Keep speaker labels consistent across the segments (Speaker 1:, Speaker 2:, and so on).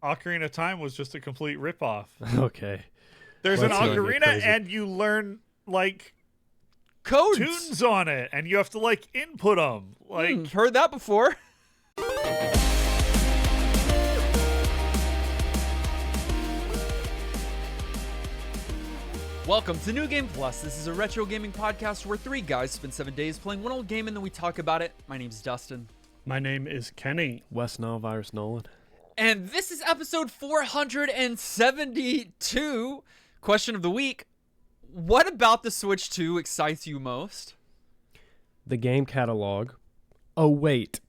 Speaker 1: Ocarina of Time was just a complete ripoff.
Speaker 2: Okay.
Speaker 1: There's
Speaker 2: Well,
Speaker 1: an
Speaker 2: that's gonna get
Speaker 1: ocarina,
Speaker 2: crazy.
Speaker 1: and you learn like
Speaker 3: Codes.
Speaker 1: tunes on it, and you have to like input them. Like
Speaker 3: Heard that before. Welcome to New Game Plus. This is a retro gaming podcast where three guys spend 7 days playing one old game and then we talk about it. My name's Dustin.
Speaker 1: my name is Kenny.
Speaker 2: West Nile Virus Nolan.
Speaker 3: And this is episode 472. Question of the week. What about the Switch 2 excites you most?
Speaker 2: The game catalog. Oh, wait.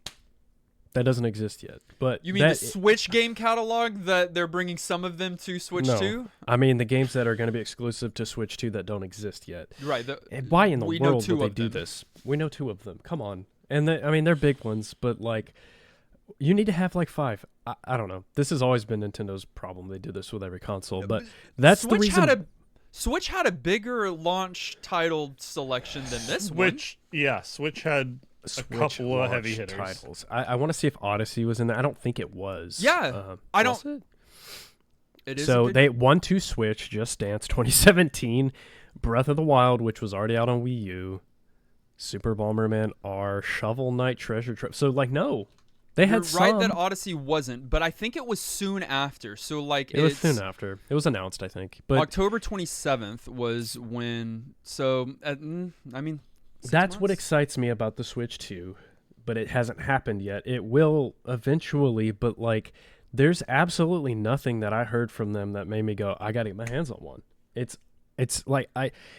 Speaker 2: That doesn't exist yet. But
Speaker 3: You mean the Switch game catalog that they're bringing some of them to Switch
Speaker 2: no.
Speaker 3: 2?
Speaker 2: I mean the games that are going to be exclusive to Switch 2 that don't exist yet.
Speaker 3: Right.
Speaker 2: And why in the
Speaker 3: we know
Speaker 2: world
Speaker 3: two
Speaker 2: would they
Speaker 3: of
Speaker 2: do
Speaker 3: them.
Speaker 2: this? We know two of them. Come on. And they're big ones, but like you need to have like five. I don't know. This has always been Nintendo's problem. They do this with every console, but that's the reason.
Speaker 3: Switch had a bigger launch title selection than this one.
Speaker 1: Switch had a
Speaker 2: Switch
Speaker 1: couple of heavy
Speaker 2: launched
Speaker 1: hitters.
Speaker 2: titles. I want to see if Odyssey was in there. I don't think it was.
Speaker 3: Yeah, I
Speaker 2: was
Speaker 3: don't-
Speaker 2: it?
Speaker 3: It is
Speaker 2: So
Speaker 3: a big,
Speaker 2: they 1-2 Switch, Just Dance 2017, Breath of the Wild, which was already out on Wii U, Super Bomberman R, Shovel Knight Treasure Trove. So like no, they
Speaker 3: you're
Speaker 2: had
Speaker 3: right
Speaker 2: some.
Speaker 3: that Odyssey wasn't, but I think it was soon after. So like
Speaker 2: It was
Speaker 3: it's
Speaker 2: soon after. It was announced, I think. But
Speaker 3: October 27th was when. So I mean, 6
Speaker 2: that's what
Speaker 3: months?
Speaker 2: excites me about the Switch 2, but it hasn't happened yet. It will eventually, but like there's absolutely nothing that I heard from them that made me go, I got to get my hands on one. It's like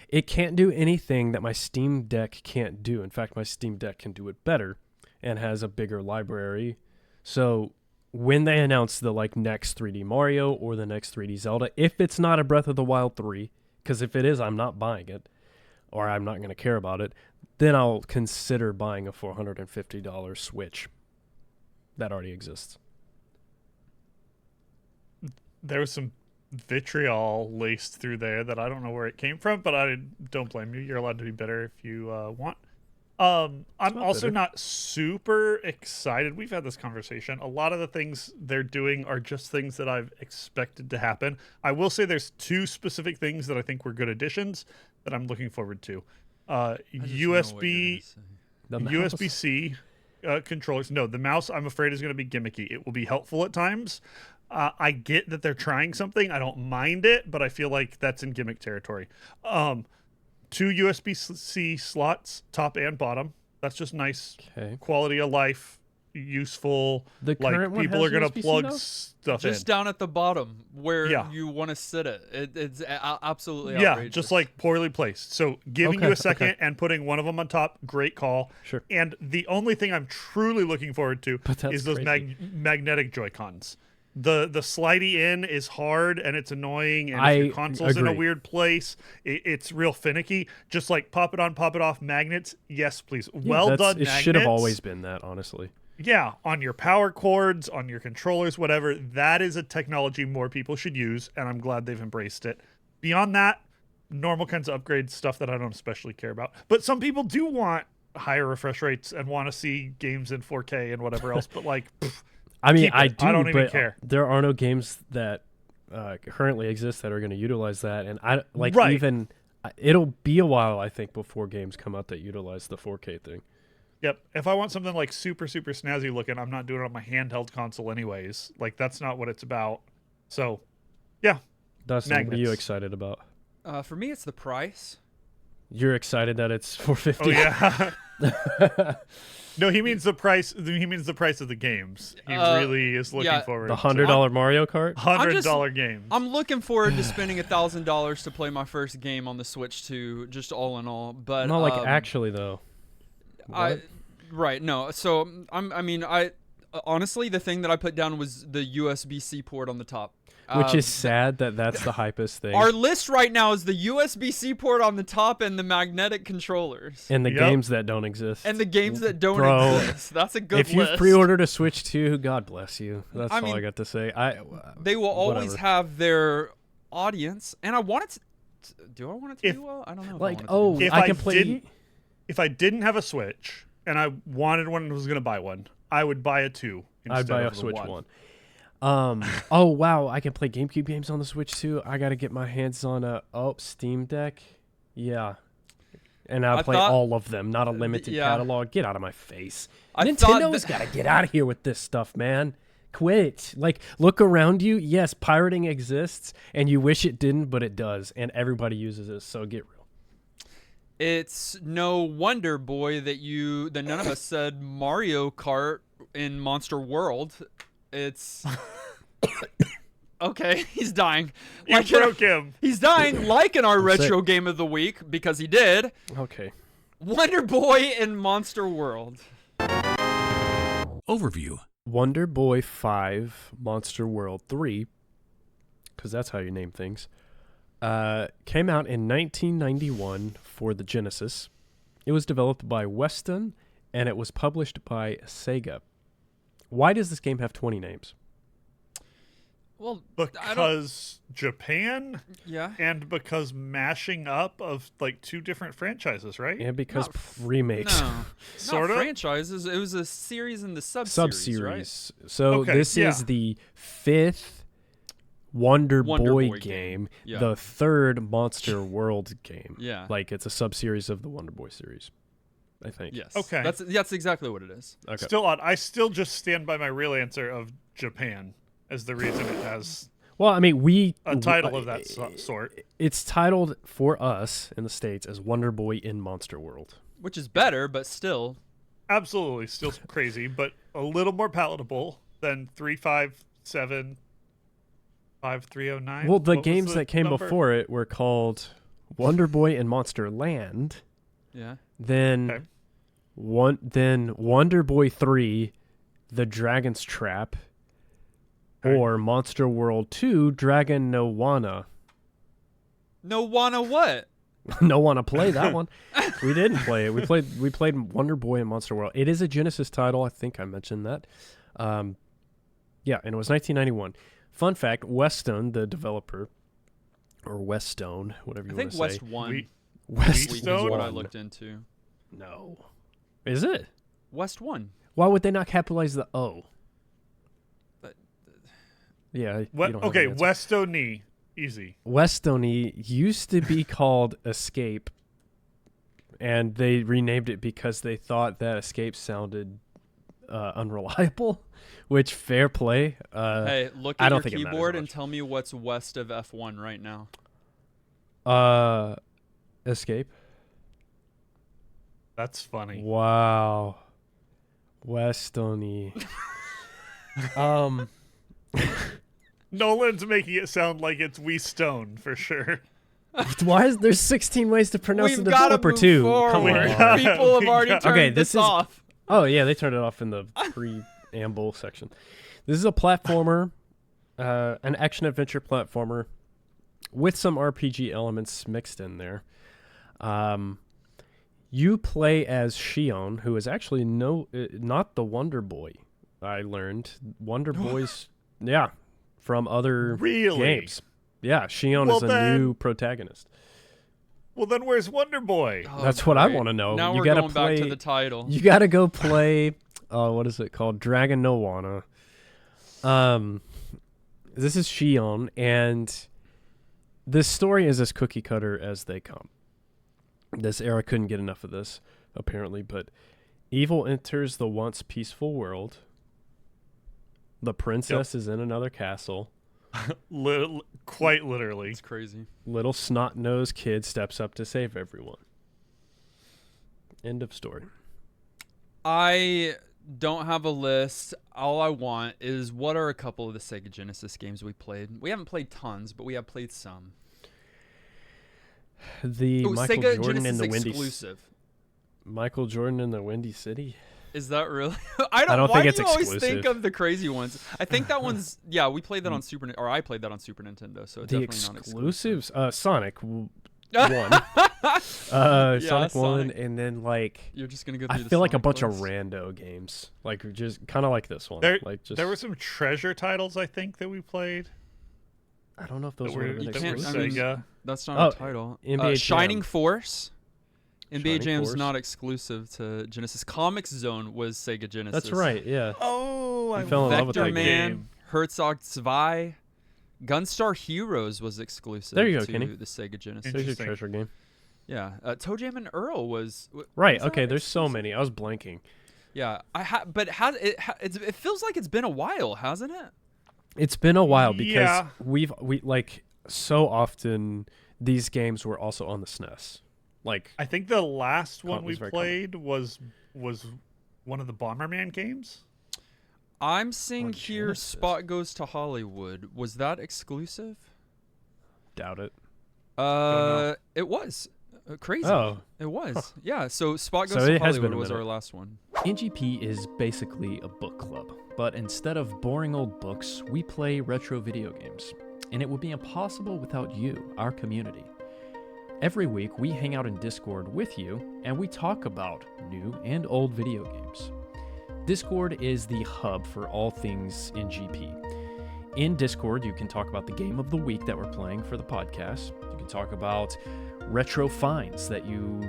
Speaker 2: it can't do anything that my Steam Deck can't do. In fact, my Steam Deck can do it better and has a bigger library. So when they announce the like next 3D Mario or the next 3D Zelda, if it's not a Breath of the Wild 3, because if it is, I'm not buying it, or I'm not going to care about it, then I'll consider buying a $450 Switch that already exists.
Speaker 1: There was some vitriol laced through there that I don't know where it came from, but I don't blame you. You're allowed to be bitter if you want. I'm
Speaker 2: not
Speaker 1: also
Speaker 2: bitter.
Speaker 1: not super excited. We've had this conversation. A lot of the things they're doing are just things that I've expected to happen. I will say there's two specific things that I think were good additions that I'm looking forward to.
Speaker 3: I just know what you're
Speaker 1: USB
Speaker 3: gonna say.
Speaker 2: The mouse-
Speaker 1: USB-C controllers. No, the mouse I'm afraid is going to be gimmicky. It will be helpful at times. I get that they're trying something. I don't mind it, but I feel like that's in gimmick territory. Two USB-C slots, top and bottom. That's just nice.
Speaker 2: Okay.
Speaker 1: Quality of life, useful.
Speaker 2: The
Speaker 1: Like
Speaker 2: current one
Speaker 1: people
Speaker 2: has
Speaker 1: are gonna
Speaker 2: USB-C
Speaker 1: plug
Speaker 2: now?
Speaker 1: stuff
Speaker 3: Just
Speaker 1: in.
Speaker 3: down at the bottom where
Speaker 1: Yeah.
Speaker 3: you want to sit it. It's absolutely
Speaker 1: Yeah,
Speaker 3: outrageous.
Speaker 1: just like poorly placed. So giving you
Speaker 2: Okay,
Speaker 1: a second
Speaker 2: okay.
Speaker 1: and putting one of them on top, great call.
Speaker 2: Sure.
Speaker 1: And the only thing I'm truly looking forward to
Speaker 2: But that's
Speaker 1: is those
Speaker 2: crazy.
Speaker 1: magnetic Joy-Cons. The slidey in is hard and it's annoying, and if
Speaker 2: I
Speaker 1: your console's in a
Speaker 2: agree.
Speaker 1: weird place, it's real finicky. Just like pop it on, pop it off. Magnets, yes, please. Well done.
Speaker 2: It
Speaker 1: magnets.
Speaker 2: should have always been that, honestly.
Speaker 1: Yeah, on your power cords, on your controllers, whatever. That is a technology more people should use, and I'm glad they've embraced it. Beyond that, normal kinds of upgrades, stuff that I don't especially care about. But some people do want higher refresh rates and want to see games in 4K and whatever else. But like,
Speaker 2: I mean,
Speaker 1: keep
Speaker 2: I
Speaker 1: it.
Speaker 2: do,
Speaker 1: I don't even
Speaker 2: but
Speaker 1: care.
Speaker 2: there are no games that currently exist that are going to utilize that, and I like
Speaker 1: Right.
Speaker 2: even it'll be a while, I think, before games come out that utilize the 4K thing.
Speaker 1: Yep. If I want something like super, super snazzy looking, I'm not doing it on my handheld console anyways. Like, that's not what it's about. So, yeah.
Speaker 2: Dustin, what are you
Speaker 1: Magnets.
Speaker 2: excited about?
Speaker 3: for me, it's the price.
Speaker 2: You're excited that it's $450.
Speaker 1: Oh, yeah. No, he means the price. He means the price of the games. He really is looking
Speaker 3: yeah,
Speaker 1: forward
Speaker 2: The
Speaker 1: to
Speaker 2: $100 Mario Kart.
Speaker 1: $100 games.
Speaker 3: I'm looking forward to spending $1,000 to play my first game on the Switch 2, just all in all. But
Speaker 2: No, like actually though. What?
Speaker 3: Right, no. So I honestly, the thing that I put down was the USB-C port on the top.
Speaker 2: Which is sad that that's the hypest thing.
Speaker 3: Our list right now is the USB-C port on the top and the magnetic controllers.
Speaker 2: and the
Speaker 1: Yep.
Speaker 2: games that don't exist.
Speaker 3: And the games that don't
Speaker 2: Bro,
Speaker 3: exist. That's a good
Speaker 2: if you've
Speaker 3: list.
Speaker 2: pre-ordered a Switch 2, God bless you. That's
Speaker 3: I
Speaker 2: all
Speaker 3: mean,
Speaker 2: I got to say.
Speaker 3: They will always
Speaker 2: whatever.
Speaker 3: have their audience, and I want it to. Do I want it to
Speaker 1: If-
Speaker 3: do well? I don't know. If
Speaker 2: Like,
Speaker 3: I want it to do
Speaker 1: If
Speaker 2: I
Speaker 1: I
Speaker 2: can play.
Speaker 1: didn't- If I didn't have a Switch and I wanted one and was going to buy one, I would buy a 2 instead
Speaker 2: I'd buy a
Speaker 1: of the
Speaker 2: Switch
Speaker 1: one.
Speaker 2: one. Oh wow, I can play GameCube games on the Switch too. I got to get my hands on a Steam Deck. Yeah. And I'll play all of them, not a limited catalog. Get out of my face. Nintendo's got to get out of here with this stuff, man. Quit. Like, look around you. Yes, pirating exists, and you wish it didn't, but it does, and everybody uses it, so get real.
Speaker 3: It's no wonder, boy, that none of us said Mario Kart in Monster World. It's... Okay, he's dying.
Speaker 1: You broke him.
Speaker 3: He's dying like in our retro game of the week, because he did.
Speaker 2: Okay.
Speaker 3: Wonder Boy in Monster World.
Speaker 4: Overview.
Speaker 2: Wonder Boy 5, Monster World 3, because that's how you name things, came out in 1991 for the Genesis. It was developed by Weston, and it was published by Sega. Why does this game have 20 names?
Speaker 3: Well,
Speaker 1: because Japan,
Speaker 3: yeah,
Speaker 1: and because mashing up of like two different franchises, right?
Speaker 2: And because remakes.
Speaker 3: No,
Speaker 1: sort
Speaker 3: not
Speaker 1: of
Speaker 3: franchises. It was a series in the sub-series, right?
Speaker 2: So this is the 5th Wonder Boy game, the 3rd Monster World game.
Speaker 3: Yeah,
Speaker 2: like it's a sub-series of the Wonder Boy series, I think.
Speaker 3: Yes.
Speaker 1: Okay.
Speaker 3: That's exactly what it is.
Speaker 2: Okay.
Speaker 1: Still odd. I still just stand by my real answer of Japan as the reason it has
Speaker 2: Well, I mean,
Speaker 1: a title of that sort.
Speaker 2: It's titled for us in the States as Wonder Boy in Monster World.
Speaker 3: Which is better, but still.
Speaker 1: Absolutely. Still crazy, but a little more palatable than 357 5309.
Speaker 2: Well, the games that came before it were called Wonder Boy in Monster Land.
Speaker 3: Yeah.
Speaker 2: Then Wonder Boy 3, The Dragon's Trap. Or Monster World 2, Dragon No Wanna.
Speaker 3: No wanna what?
Speaker 2: No wanna play that one. We didn't play it. We played Wonder Boy and Monster World. It is a Genesis title. I think I mentioned that. Yeah, and it was 1991. Fun fact, Weston, the developer, or Westone, whatever you want to say.
Speaker 3: I think West One.
Speaker 2: West
Speaker 3: is
Speaker 2: One.
Speaker 3: what I looked into.
Speaker 2: No. Is it?
Speaker 3: West One.
Speaker 2: Why would they not capitalize the O? Yeah.
Speaker 1: Okay, Westone. Easy.
Speaker 2: Westone used to be called Escape, and they renamed it because they thought that Escape sounded unreliable, which fair play.
Speaker 3: Hey, look at your keyboard and tell me what's west of F1 right now.
Speaker 2: Escape.
Speaker 1: That's funny.
Speaker 2: Wow. Westone.
Speaker 1: Nolan's making it sound like it's We Stone for sure.
Speaker 2: Why is there's 16 ways to pronounce the
Speaker 3: We've gotta
Speaker 2: developer
Speaker 3: move
Speaker 2: too?
Speaker 3: forward.
Speaker 2: Come on.
Speaker 3: People have already turned this off.
Speaker 2: Oh yeah, they turned it off in the preamble section. This is a platformer, an action adventure platformer with some RPG elements mixed in there. You play as Shion, who is actually not the Wonder Boy. I learned Wonder Boys, yeah, from other games. Yeah, Shion is a new protagonist.
Speaker 1: Well, then where's Wonder Boy?
Speaker 3: Oh,
Speaker 2: that's what I want to know.
Speaker 3: Now
Speaker 2: you
Speaker 3: we're
Speaker 2: gotta
Speaker 3: going
Speaker 2: play,
Speaker 3: back to the title.
Speaker 2: You got to go play. What is it called? Dragon No Wanna. This is Shion, and this story is as cookie cutter as they come. This era couldn't get enough of this, apparently, but evil enters the once peaceful world. The princess is in another castle.
Speaker 1: Quite literally.
Speaker 3: It's crazy.
Speaker 2: Little snot-nosed kid steps up to save everyone. End of story.
Speaker 3: I don't have a list. All I want is what are a couple of the Sega Genesis games we played. We haven't played tons, but we have played some.
Speaker 2: Michael
Speaker 3: Sega
Speaker 2: Jordan
Speaker 3: Genesis
Speaker 2: in the
Speaker 3: exclusive.
Speaker 2: Michael Jordan in the Windy City.
Speaker 3: Is that really?
Speaker 2: I don't
Speaker 3: why
Speaker 2: think it's
Speaker 3: do you always
Speaker 2: exclusive.
Speaker 3: think of the crazy ones? I think that one's we played that on I played that on Super Nintendo, so it's
Speaker 2: the
Speaker 3: definitely not
Speaker 2: exclusives. Sonic 1.
Speaker 3: Yeah,
Speaker 2: Sonic 1,
Speaker 3: Sonic.
Speaker 2: and then like
Speaker 3: You're just gonna go.
Speaker 2: I
Speaker 3: Through the
Speaker 2: feel like a
Speaker 3: Sonic
Speaker 2: bunch
Speaker 3: list.
Speaker 2: of rando games, like just kind of like this one.
Speaker 1: There were some treasure titles I think that we played.
Speaker 2: I don't know if those were
Speaker 3: You can't.
Speaker 1: exclusive.
Speaker 3: I mean,
Speaker 1: Sega.
Speaker 3: that's not a title.
Speaker 2: NBA
Speaker 3: Shining
Speaker 2: Jam.
Speaker 3: Force. NBA
Speaker 2: Shining
Speaker 3: Jam's
Speaker 2: Force.
Speaker 3: not exclusive to Genesis. Comics Zone was Sega Genesis.
Speaker 2: That's right. Yeah.
Speaker 1: Oh, I
Speaker 2: fell in love with
Speaker 3: Vector
Speaker 2: that
Speaker 3: Man,
Speaker 1: game.
Speaker 3: Herzog 2, Gunstar Heroes was exclusive
Speaker 2: There you go,
Speaker 3: to
Speaker 2: Kenny.
Speaker 3: the Sega Genesis.
Speaker 2: There's your
Speaker 1: Interesting.
Speaker 2: treasure game.
Speaker 3: Yeah, Toe Jam and Earl was
Speaker 2: Right.
Speaker 3: was
Speaker 2: Okay.
Speaker 3: that
Speaker 2: There's so
Speaker 3: exclusive?
Speaker 2: many. I was blanking.
Speaker 3: Yeah, but it feels like it's been a while, hasn't it?
Speaker 2: It's been a while because
Speaker 1: Yeah.
Speaker 2: we like so often these games were also on the SNES. Like
Speaker 1: I think the last one we
Speaker 2: was very
Speaker 1: played was one of the Bomberman games.
Speaker 3: I'm seeing
Speaker 2: On
Speaker 3: here
Speaker 2: Genesis.
Speaker 3: Spot Goes to Hollywood. Was that exclusive?
Speaker 2: doubt it.
Speaker 1: know.
Speaker 3: It was. Crazy.
Speaker 2: Oh.
Speaker 3: It was. Yeah, so Spot Goes
Speaker 2: So
Speaker 3: to
Speaker 2: it has been
Speaker 3: Hollywood
Speaker 2: a
Speaker 3: was our
Speaker 2: minute.
Speaker 3: last one.
Speaker 4: NGP is basically a book club, but instead of boring old books, we play retro video games. And it would be impossible without you, our community. Every week, we hang out in Discord with you, and we talk about new and old video games. Discord is the hub for all things NGP. In Discord, you can talk about the game of the week that we're playing for the podcast. You can talk about retro finds that you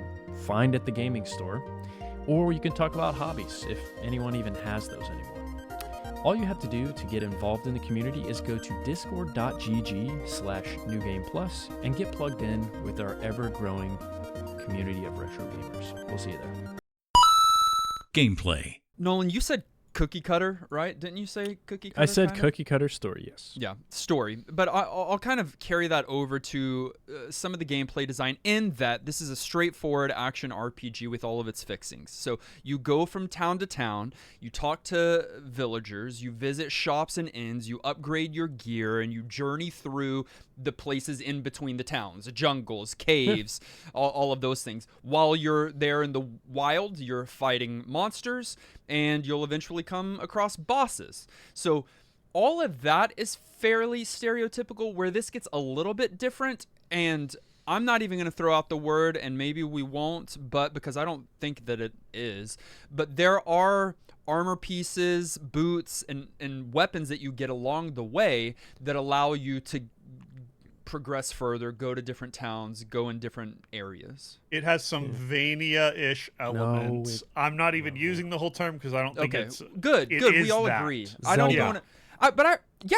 Speaker 4: find at the gaming store. Or you can talk about hobbies, if anyone even has those anymore. All you have to do to get involved in the community is go to discord.gg/newgameplus and get plugged in with our ever-growing community of retro gamers. We'll see you there.
Speaker 5: Gameplay.
Speaker 3: Nolan, you said cookie cutter, right? Didn't you say cookie cutter?
Speaker 2: I said
Speaker 3: kinda?
Speaker 2: cookie cutter story. Yes.
Speaker 3: Yeah, story. But I'll kind of carry that over to some of the gameplay design in that this is a straightforward action RPG with all of its fixings. So you go from town to town, you talk to villagers, you visit shops and inns, you upgrade your gear, and you journey through the places in between the towns, jungles, caves, all of those things. While you're there in the wild, you're fighting monsters, and you'll eventually come across bosses. So all of that is fairly stereotypical. Where this gets a little bit different, and I'm not even going to throw out the word, and maybe we won't, but because I don't think that it is, but there are armor pieces, boots, and weapons that you get along the way that allow you to progress further, go to different towns, go in different areas.
Speaker 1: It has some Vania-ish elements. I'm not even using the whole term because I don't think
Speaker 3: Okay,
Speaker 1: it's
Speaker 3: good.
Speaker 1: it
Speaker 3: We
Speaker 1: is
Speaker 3: all
Speaker 1: that.
Speaker 3: agree. I don't
Speaker 2: Zelda.
Speaker 3: want to.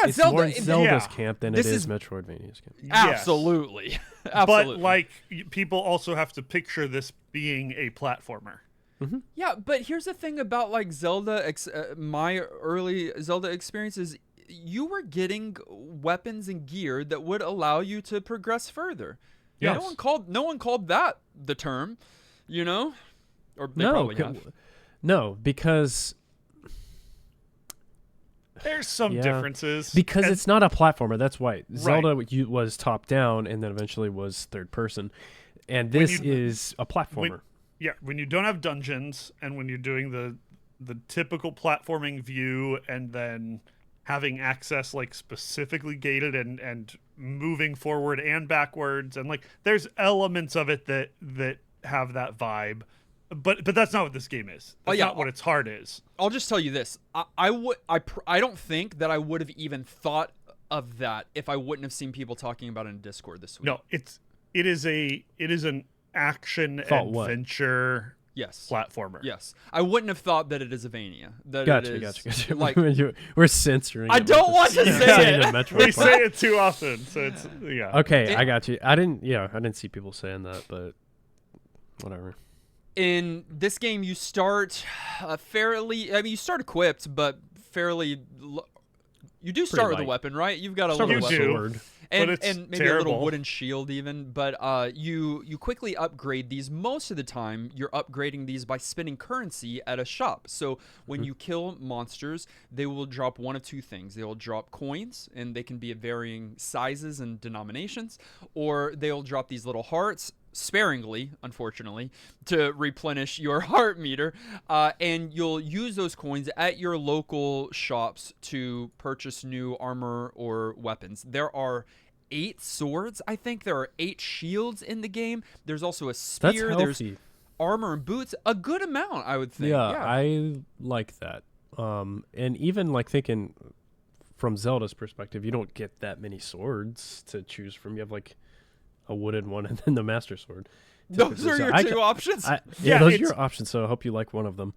Speaker 2: It's
Speaker 3: Zelda.
Speaker 2: more Zelda's
Speaker 1: yeah.
Speaker 2: camp than
Speaker 3: This
Speaker 2: it
Speaker 3: is-
Speaker 2: is Metroidvania's camp.
Speaker 1: Yes.
Speaker 3: Absolutely. Absolutely.
Speaker 1: But like people also have to picture this being a platformer.
Speaker 3: Yeah, but here's the thing about like Zelda, my early Zelda experiences. You were getting weapons and gear that would allow you to progress further.
Speaker 1: Yes.
Speaker 3: No one called that the term, you know, or they
Speaker 2: No,
Speaker 3: probably have.
Speaker 2: no, because
Speaker 1: There's some
Speaker 2: Yeah.
Speaker 1: differences
Speaker 2: because
Speaker 1: And-
Speaker 2: it's not a platformer. That's why Zelda was top down and then eventually was third person, and
Speaker 1: When
Speaker 2: this
Speaker 1: you-
Speaker 2: is a platformer.
Speaker 1: yeah, when you don't have dungeons and when you're doing the typical platforming view and then having access like specifically gated and moving forward and backwards and like there's elements of it that have that vibe. But that's not what this game is. That's
Speaker 3: yeah,
Speaker 1: not what its heart is.
Speaker 3: I'll just tell you this: I don't think that I would have even thought of that if I wouldn't have seen people talking about it in Discord this week.
Speaker 1: No, it is an action
Speaker 2: Thought what?
Speaker 1: adventure
Speaker 3: Yes.
Speaker 1: platformer.
Speaker 3: Yes. I wouldn't have thought that it is a Vania. That
Speaker 2: Gotcha,
Speaker 3: it is
Speaker 2: gotcha.
Speaker 3: like
Speaker 2: We're censoring.
Speaker 3: I
Speaker 2: it with
Speaker 3: don't
Speaker 2: the
Speaker 3: want to
Speaker 2: saying
Speaker 3: say it.
Speaker 2: of Metroid
Speaker 1: We
Speaker 2: Prime.
Speaker 1: say it too often, so it's yeah.
Speaker 2: Okay, I got you. I didn't see people saying that, but whatever.
Speaker 3: in this game you start you start equipped, but you do start with a
Speaker 2: light.
Speaker 3: weapon, right? You've got a
Speaker 2: Start
Speaker 3: little
Speaker 2: with
Speaker 1: You
Speaker 2: a
Speaker 3: weapon.
Speaker 1: do.
Speaker 2: sword.
Speaker 3: And,
Speaker 1: it's
Speaker 3: and maybe a little
Speaker 1: terrible.
Speaker 3: wooden shield even, but you quickly upgrade these. Most of the time you're upgrading these by spending currency at a shop. So when you kill monsters, they will drop one of two things. They will drop coins, and they can be of varying sizes and denominations, or they'll drop these little hearts, sparingly, unfortunately, to replenish your heart meter, and you'll use those coins at your local shops to purchase new armor or weapons. There are 8 swords, I think. There are 8 shields in the game. There's also a
Speaker 2: That's
Speaker 3: spear. There's
Speaker 2: healthy.
Speaker 3: armor and boots. A good amount, I would think.
Speaker 2: Yeah,
Speaker 3: Yeah.
Speaker 2: I like that. And even like thinking from Zelda's perspective, you don't get that many swords to choose from. You have like a wooden one and then the Master Sword.
Speaker 3: Those are
Speaker 2: So
Speaker 3: your
Speaker 2: I
Speaker 3: two
Speaker 2: ca-
Speaker 3: options.
Speaker 2: yeah,
Speaker 1: Yeah,
Speaker 2: those are
Speaker 1: it's-
Speaker 2: your options. So I hope you like one of them.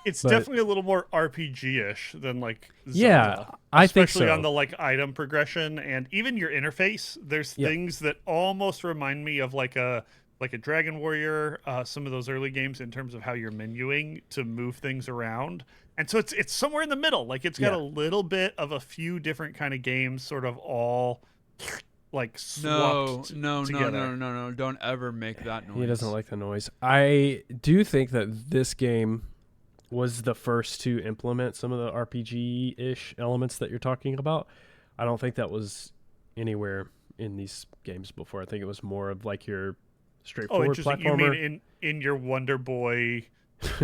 Speaker 1: It's
Speaker 2: But-
Speaker 1: definitely a little more RPG-ish than like Zelda.
Speaker 2: Yeah, I think
Speaker 1: Especially
Speaker 2: so.
Speaker 1: on the like item progression and even your interface. There's
Speaker 2: Yep.
Speaker 1: things that almost remind me of like a Dragon Warrior, some of those early games in terms of how you're menuing to move things around. And so it's somewhere in the middle. Like it's got
Speaker 2: Yeah.
Speaker 1: a little bit of a few different kind of games sort of all like
Speaker 3: No,
Speaker 1: swapped
Speaker 3: no, no,
Speaker 1: together.
Speaker 3: no, no, no! Don't ever make that noise.
Speaker 2: He doesn't like the noise. I do think that this game was the first to implement some of the RPG-ish elements that you're talking about. I don't think that was anywhere in these games before. I think it was more of like your
Speaker 1: Oh,
Speaker 2: straightforward
Speaker 1: interesting. You
Speaker 2: platformer.
Speaker 1: mean in your Wonder Boy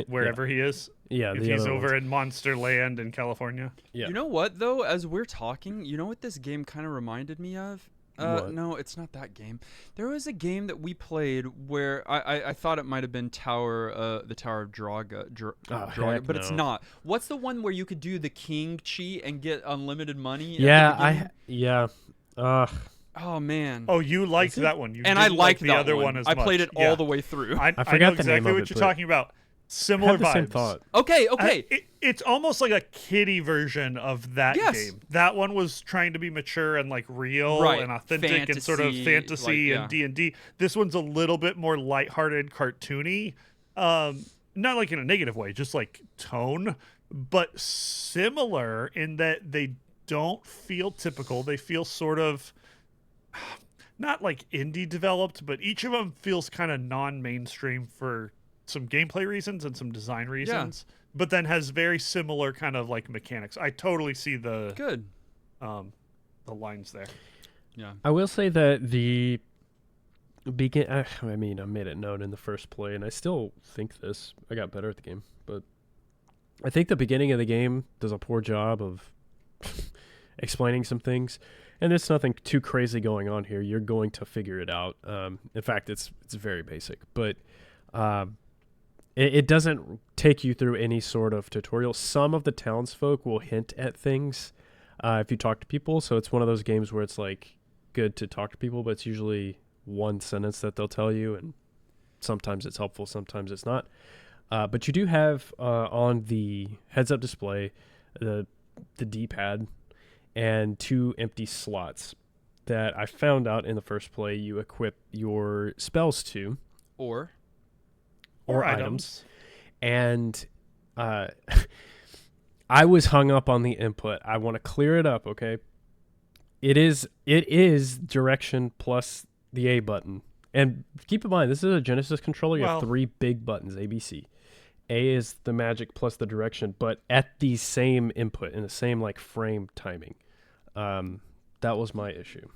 Speaker 1: wherever he is?
Speaker 2: yeah,
Speaker 1: If
Speaker 2: the
Speaker 1: he's
Speaker 2: other
Speaker 1: over
Speaker 2: ones.
Speaker 1: in Monster Land in California.
Speaker 2: Yeah.
Speaker 3: You know what though? As we're talking, you know what this game kind of reminded me of?
Speaker 2: What?
Speaker 3: No, it's not that game. There was a game that we played where I thought it might have been the Tower of Draga, Draga,
Speaker 2: heck
Speaker 3: but it's
Speaker 2: no.
Speaker 3: not. What's the one where you could do the king cheat and get unlimited money? at the
Speaker 2: Yeah,
Speaker 3: beginning?
Speaker 2: yeah. Ugh.
Speaker 3: Oh man.
Speaker 1: Oh, you liked
Speaker 2: Is it?
Speaker 1: that one. You
Speaker 3: and I
Speaker 1: didn't
Speaker 3: liked
Speaker 1: like
Speaker 3: that
Speaker 1: the other
Speaker 3: one.
Speaker 1: one as
Speaker 3: I played
Speaker 1: much.
Speaker 3: it all the way through.
Speaker 1: I
Speaker 2: forgot
Speaker 1: know
Speaker 2: the
Speaker 1: exactly
Speaker 2: name of
Speaker 1: what
Speaker 2: it,
Speaker 1: you're
Speaker 2: but
Speaker 1: talking about. Similar
Speaker 2: Had the
Speaker 1: vibes.
Speaker 2: same thought.
Speaker 3: Okay, okay.
Speaker 1: It's almost like a kiddie version of that
Speaker 3: Yes.
Speaker 1: game. That one was trying to be mature and like real
Speaker 3: Right.
Speaker 1: and authentic and sort of
Speaker 3: Fantasy,
Speaker 1: fantasy
Speaker 3: like,
Speaker 1: and D&D. This one's a little bit more lighthearted, cartoony. Not like in a negative way, just like tone, but similar in that they don't feel typical. They feel sort of not like indie developed, but each of them feels kind of non-mainstream for some gameplay reasons and some design reasons, but then has very similar kind of like mechanics. I totally see the
Speaker 3: Good.
Speaker 1: lines there.
Speaker 3: Yeah.
Speaker 2: I will say that the I mean, I made it known in the first play, and I still think this. I got better at the game, but I think the beginning of the game does a poor job of explaining some things, and there's nothing too crazy going on here. You're going to figure it out. In fact, it's very basic, but it doesn't take you through any sort of tutorial. Some of the townsfolk will hint at things if you talk to people, so it's one of those games where it's like good to talk to people, but it's usually one sentence that they'll tell you, and sometimes it's helpful, sometimes it's not. But you do have on the heads-up display the D-pad and 2 empty slots that I found out in the first play you equip your spells to,
Speaker 3: Or
Speaker 2: or items. And I was hung up on the input. I want to clear it up, okay? It is direction plus the A button. And keep in mind, this is a Genesis controller. You have 3 big buttons, A, B, C. A is the magic plus the direction, but at the same input, in the same like frame timing. That was my issue.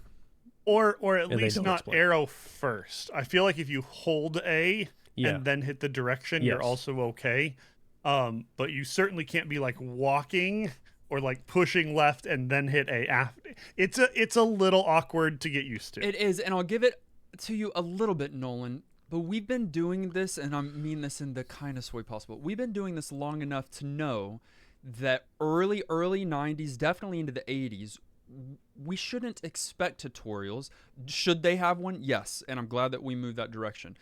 Speaker 1: Or at
Speaker 2: And they
Speaker 1: least
Speaker 2: don't
Speaker 1: not
Speaker 2: explain.
Speaker 1: arrow first. I feel like if you hold A
Speaker 2: Yeah.
Speaker 1: and then hit the direction, you're
Speaker 2: Yes.
Speaker 1: also okay. But you certainly can't be like walking or like pushing left and then hit A after. It's a little awkward to get used to.
Speaker 3: it is, and I'll give it to you a little bit, Nolan. But we've been doing this, and I mean this in the kindest way possible. We've been doing this long enough to know that early 90s, definitely into the 80s, we shouldn't expect tutorials. Should they have one? Yes, and I'm glad that we moved that direction.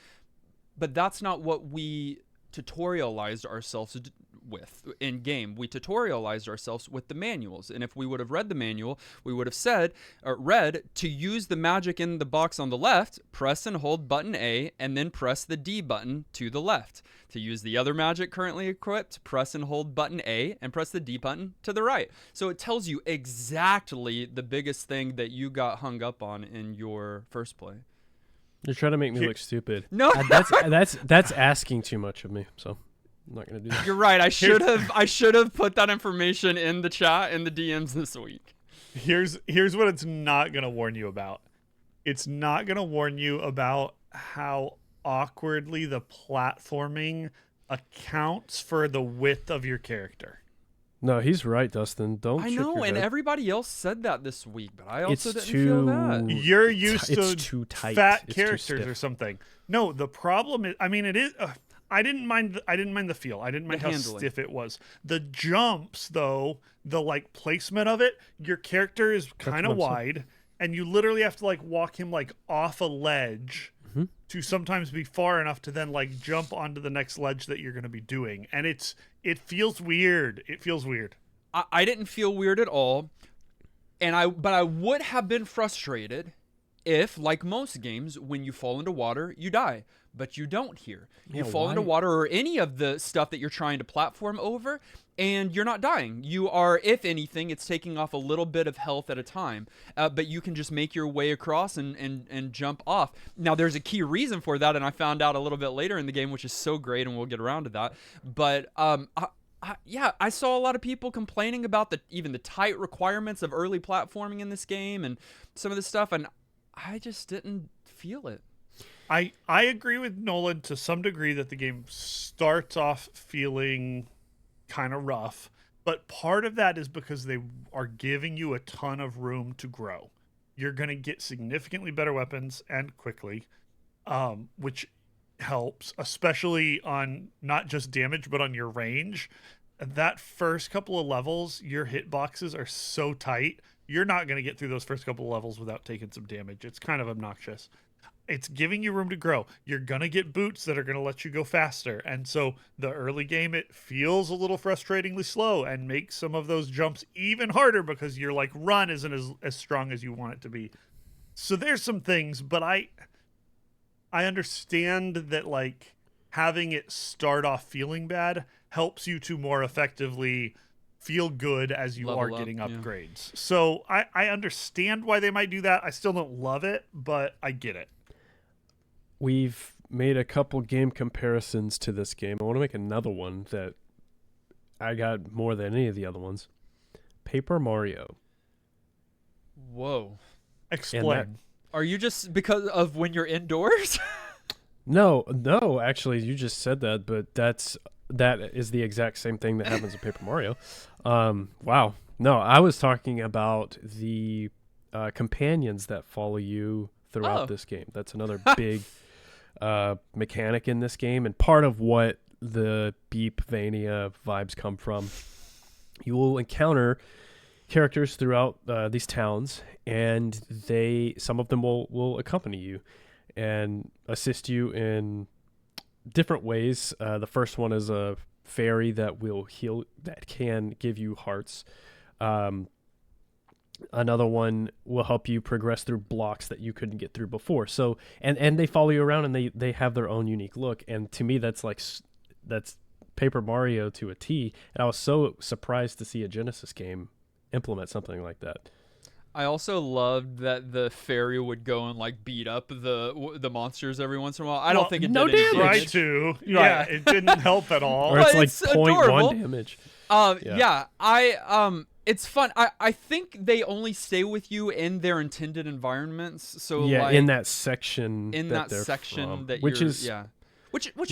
Speaker 3: But that's not what we tutorialized ourselves with in game. We tutorialized ourselves with the manuals, and if we would have read the manual, we would have said read to use the magic in the box on the left, press and hold button A and then press the D button to the left. To use the other magic currently equipped, press and hold button A and press the D button to the right. So it tells you exactly the biggest thing that you got hung up on in your first play.
Speaker 2: You're trying to make me look stupid.
Speaker 3: No.
Speaker 2: That's asking too much of me, so I'm not going to do that.
Speaker 3: You're right. I should have put that information in the chat in the DMs this week.
Speaker 1: Here's what it's not going to warn you about. It's not going to warn you about how awkwardly the platforming accounts for the width of your character.
Speaker 2: No, he's right, Dustin. Don't
Speaker 3: I
Speaker 2: shake
Speaker 3: know,
Speaker 2: your
Speaker 3: and
Speaker 2: head.
Speaker 3: everybody else said that this week, but I also
Speaker 2: It's
Speaker 3: didn't feel that.
Speaker 2: too-
Speaker 1: You're used
Speaker 2: it's
Speaker 1: to
Speaker 2: too tight.
Speaker 1: fat
Speaker 2: It's too
Speaker 1: characters
Speaker 2: stiff.
Speaker 1: or something. No, the problem is, I mean, it is. I didn't mind the feel. I didn't mind how
Speaker 3: handling.
Speaker 1: stiff it was. The jumps, though, the like placement of it. Your character is kind of
Speaker 2: what I'm
Speaker 1: wide, and you literally have to like walk him like off a ledge to sometimes be far enough to then like jump onto the next ledge that you're going to be doing. And it feels weird. It feels weird.
Speaker 3: I didn't feel weird at all. But I would have been frustrated if, like most games, when you fall into water, you die. But you don't here. You fall into water or any of the stuff that you're trying to platform over, and you're not dying. You are, if anything, it's taking off a little bit of health at a time. But you can just make your way across and jump off. Now, there's a key reason for that, and I found out a little bit later in the game, which is so great, and we'll get around to that. But I saw a lot of people complaining about even the tight requirements of early platforming in this game and some of this stuff, and I just didn't feel it.
Speaker 1: I agree with Nolan to some degree that the game starts off feeling kind of rough, but part of that is because they are giving you a ton of room to grow. You're going to get significantly better weapons and quickly, which helps, especially on not just damage, but on your range. That first couple of levels, your hitboxes are so tight, you're not going to get through those first couple of levels without taking some damage. It's kind of obnoxious. It's giving you room to grow. You're going to get boots that are going to let you go faster. And so the early game, it feels a little frustratingly slow and makes some of those jumps even harder because your like run isn't as strong as you want it to be. So there's some things, but I understand that like having it start off feeling bad helps you to more effectively feel good as you are getting upgrades. Yeah. So I understand why they might do that. I still don't love it, but I get it.
Speaker 2: We've made a couple game comparisons to this game. I want to make another one that I got more than any of the other ones. Paper Mario.
Speaker 3: Whoa.
Speaker 1: Explain.
Speaker 3: Are you just because of when you're indoors?
Speaker 2: No, actually, you just said that, but that is the exact same thing that happens in Paper Mario. Wow. No, I was talking about the companions that follow you throughout this game. That's another big mechanic in this game, and part of what the Beepvania vibes come from. You will encounter characters throughout these towns, and some of them will accompany you and assist you in different ways. The first one is a fairy that will heal, that can give you hearts. Another one will help you progress through blocks that you couldn't get through before. So, and they follow you around, and they have their own unique look. And to me, that's Paper Mario to a T. And I was so surprised to see a Genesis game implement something like that.
Speaker 3: I also loved that the fairy would go and like beat up the monsters every once in a while. I don't think it did any damage.
Speaker 1: Try to. Yeah, it didn't help at all.
Speaker 2: Or it's like 0.1 damage.
Speaker 3: It's fun. I think they only stay with you in their intended environments. So
Speaker 2: yeah,
Speaker 3: like,
Speaker 2: in that section.
Speaker 3: Which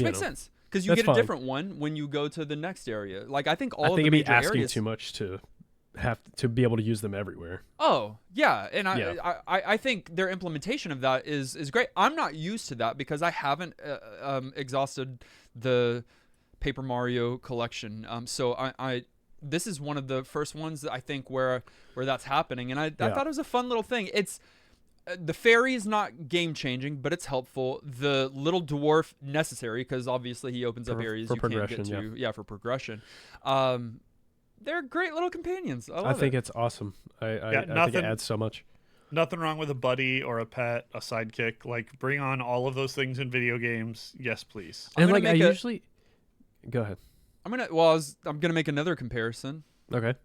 Speaker 3: makes sense because you get a different one when you go to the next area. Like I think
Speaker 2: it'd be asking too much to have to be able to use them everywhere.
Speaker 3: Oh yeah, and I think their implementation of that is great. I'm not used to that because I haven't exhausted the Paper Mario collection. So I this is one of the first ones that I think where that's happening, and I thought it was a fun little thing. It's the fairy is not game changing, but it's helpful. The little dwarf necessary because obviously he opens up areas you can't get to. Yeah, for progression. They're great little companions. I think
Speaker 2: it's awesome. I think it adds so much.
Speaker 1: Nothing wrong with a buddy or a pet, a sidekick. Like bring on all of those things in video games. Yes, please.
Speaker 2: And like I usually go ahead.
Speaker 3: I'm gonna make another comparison.
Speaker 2: Okay.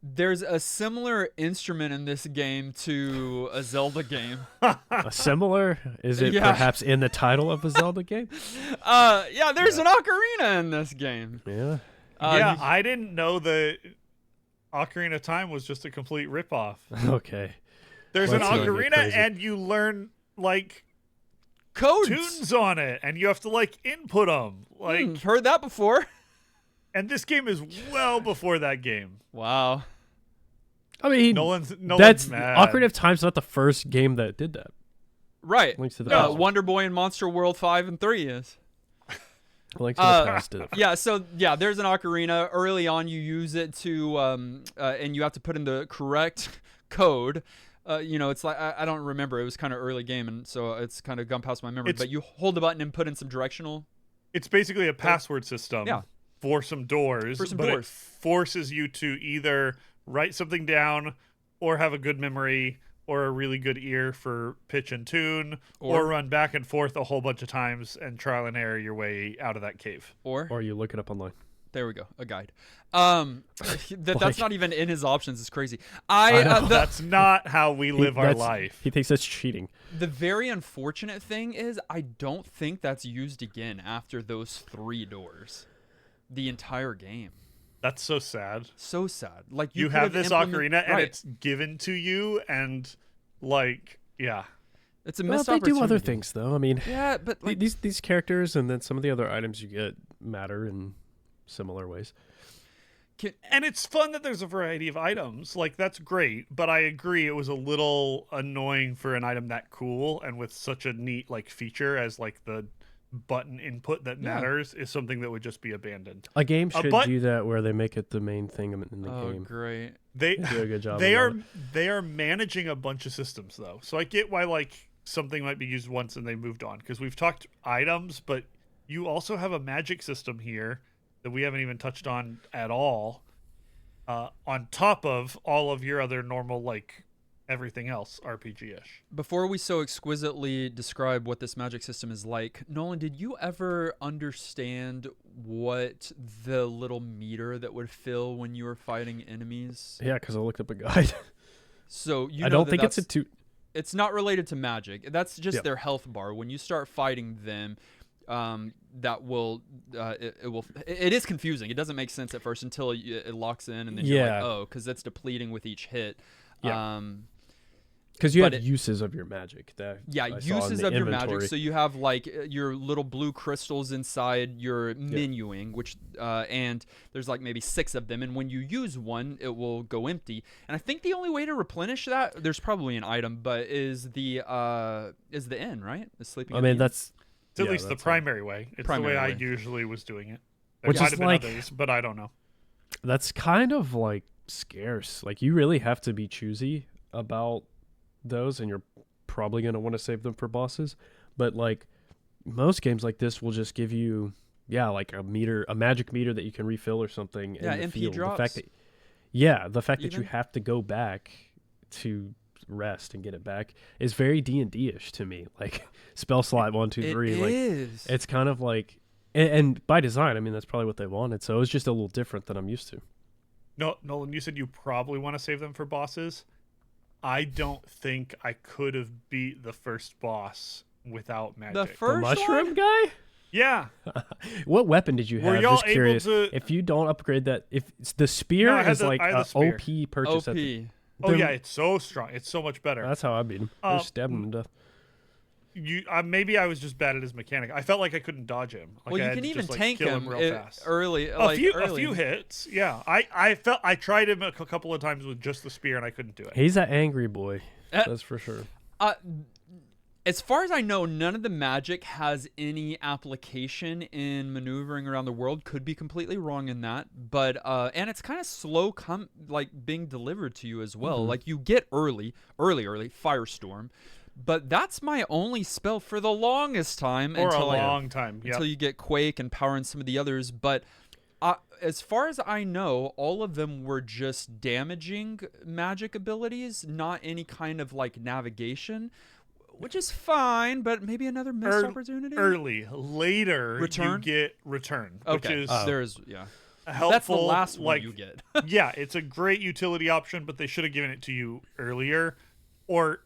Speaker 3: There's a similar instrument in this game to a Zelda game.
Speaker 2: A similar? Is it perhaps in the title of a Zelda game?
Speaker 3: There's an ocarina in this game.
Speaker 2: Yeah.
Speaker 1: I didn't know the Ocarina of Time was just a complete ripoff.
Speaker 2: Okay.
Speaker 1: There's an ocarina, and you learn like
Speaker 3: codes,
Speaker 1: tunes on it, and you have to like input them. Like
Speaker 3: heard that before.
Speaker 1: And this game is well before that game.
Speaker 3: Wow.
Speaker 2: I mean,
Speaker 1: Nolan's mad.
Speaker 2: Ocarina of Time's not the first game that did that.
Speaker 3: Right.
Speaker 2: Links to the
Speaker 3: Wonder Boy and Monster World 5 and 3 is.
Speaker 2: Link to the Past did it.
Speaker 3: Yeah, so there's an ocarina. Early on, you use it to, and you have to put in the correct code It's like I don't remember. It was kind of early game, and so it's kind of gone past my memory.
Speaker 1: It's-
Speaker 3: But you hold the button and put in some directional.
Speaker 1: It's basically a password system
Speaker 3: Yeah.
Speaker 1: for some doors,
Speaker 3: For some
Speaker 1: but
Speaker 3: doors.
Speaker 1: it forces you to either write something down or have a good memory or a really good ear for pitch and tune or run back and forth a whole bunch of times and trial and error your way out of that cave.
Speaker 2: Or you look it up online.
Speaker 3: There we go, a guide. That's not even in his options. It's crazy.
Speaker 1: That's not how we live our life.
Speaker 2: He thinks that's cheating.
Speaker 3: The very unfortunate thing is I don't think that's used again after those 3 doors. The entire game.
Speaker 1: That's so sad.
Speaker 3: So sad. Like
Speaker 1: You
Speaker 3: could
Speaker 1: have this ocarina and
Speaker 3: right.
Speaker 1: it's given to you and like, yeah.
Speaker 3: It's a
Speaker 2: Well,
Speaker 3: missed
Speaker 2: they do
Speaker 3: opportunity.
Speaker 2: other things though. I mean,
Speaker 3: Yeah, but like,
Speaker 2: these characters and then some of the other items you get matter in similar ways.
Speaker 1: And it's fun that there's a variety of items. Like, that's great. But I agree, it was a little annoying for an item that cool and with such a neat, like, feature as, like, the button input that matters is something that would just be abandoned.
Speaker 2: A game should
Speaker 1: but-
Speaker 2: do that where they make it the main thing in the
Speaker 3: oh
Speaker 2: game.
Speaker 3: great.
Speaker 1: They
Speaker 2: Do a good job.
Speaker 1: they
Speaker 2: about
Speaker 1: are
Speaker 2: it.
Speaker 1: they are managing a bunch of systems, though. So I get why, like, something might be used once and they moved on. Because we've talked items, but you also have a magic system here that we haven't even touched on at all. On top of all of your other normal, like, everything else RPG-ish.
Speaker 3: Before we so exquisitely describe what this magic system is like, Nolan, did you ever understand what the little meter that would fill when you were fighting enemies?
Speaker 2: Yeah, because I looked up a guide.
Speaker 3: So you
Speaker 2: I
Speaker 3: know
Speaker 2: don't
Speaker 3: that
Speaker 2: think it's a
Speaker 3: that's-
Speaker 2: two.
Speaker 3: It's not related to magic. That's just
Speaker 2: Yep.
Speaker 3: their health bar. When you start fighting them, that will it is confusing. It doesn't make sense at first until it locks in, and then you're
Speaker 2: Yeah.
Speaker 3: like, oh, because that's depleting with each hit.
Speaker 2: Yeah. Because you
Speaker 3: but
Speaker 2: have uses of your magic. That
Speaker 3: Yeah,
Speaker 2: I saw in
Speaker 3: uses
Speaker 2: the
Speaker 3: of your
Speaker 2: inventory.
Speaker 3: magic. So you have like your little blue crystals inside your menuing, which and there's like maybe 6 of them. And when you use one, it will go empty. And I think the only way to replenish that, there's probably an item, but is the inn, right? The sleeping.
Speaker 2: I
Speaker 3: in the
Speaker 2: mean,
Speaker 3: inn.
Speaker 2: that's
Speaker 1: It's at
Speaker 2: yeah,
Speaker 1: least the
Speaker 2: that's it.
Speaker 1: primary way. It's the way
Speaker 3: Primary
Speaker 1: I
Speaker 3: way.
Speaker 1: usually was doing it. There
Speaker 2: Which
Speaker 1: might
Speaker 2: is
Speaker 1: have been
Speaker 2: like-
Speaker 1: others, but I don't know.
Speaker 2: That's kind of like scarce. Like you really have to be choosy about those, and you're probably going to want to save them for bosses. But like most games like this will just give you like a magic meter that you can refill or something
Speaker 3: Yeah,
Speaker 2: in the
Speaker 3: MP
Speaker 2: field.
Speaker 3: drops.
Speaker 2: The fact that you
Speaker 3: Even?
Speaker 2: have to go back to rest and get it back is very D&D-ish to me. Like spell slot 1 2 3 like
Speaker 3: is.
Speaker 2: it's kind of like and by design, I mean that's probably what they wanted. So it's just a little different than I'm used to.
Speaker 1: No, Nolan, you said you probably want to save them for bosses. I don't think I could have beat the first boss without magic.
Speaker 3: The
Speaker 2: The
Speaker 3: first
Speaker 2: mushroom
Speaker 3: one?
Speaker 2: guy?
Speaker 1: Yeah.
Speaker 2: What weapon did you
Speaker 1: Were
Speaker 2: have?
Speaker 1: y'all
Speaker 2: Just curious.
Speaker 1: able to-
Speaker 2: If you don't upgrade that, if it's the spear
Speaker 1: No, I had
Speaker 2: is
Speaker 1: the-
Speaker 2: like
Speaker 1: I had the
Speaker 2: a
Speaker 1: spear.
Speaker 2: OP purchase.
Speaker 3: OP.
Speaker 1: Oh
Speaker 2: Then-
Speaker 1: yeah, it's so strong. It's so much better.
Speaker 2: That's how I beat him. Just stabbing him to death.
Speaker 1: Maybe I was just bad at his mechanic. I felt like I couldn't dodge him. Like
Speaker 3: Well,
Speaker 1: I
Speaker 3: you
Speaker 1: had
Speaker 3: can
Speaker 1: to
Speaker 3: even
Speaker 1: just, like,
Speaker 3: tank
Speaker 1: kill
Speaker 3: him
Speaker 1: real fast.
Speaker 3: early.
Speaker 1: A few hits. Yeah, I tried him a couple of times with just the spear and I couldn't do it.
Speaker 2: He's an angry boy. That's for sure.
Speaker 3: As far as I know, none of the magic has any application in maneuvering around the world. Could be completely wrong in that, but and it's kind of slow, being delivered to you as well.
Speaker 2: Mm-hmm.
Speaker 3: Like you get early firestorm, but that's my only spell for the longest time
Speaker 1: For a
Speaker 3: until
Speaker 1: long time. Yeah.
Speaker 3: until you get Quake and Power and some of the others. But as far as I know, all of them were just damaging magic abilities, not any kind of like navigation. Which is fine, but maybe another missed opportunity.
Speaker 1: Early, later,
Speaker 3: Return?
Speaker 1: you get return, which
Speaker 3: Okay,
Speaker 1: is
Speaker 3: there's
Speaker 1: helpful.
Speaker 3: that's the last one
Speaker 1: like,
Speaker 3: you get.
Speaker 1: Yeah, it's a great utility option, but they should have given it to you earlier, or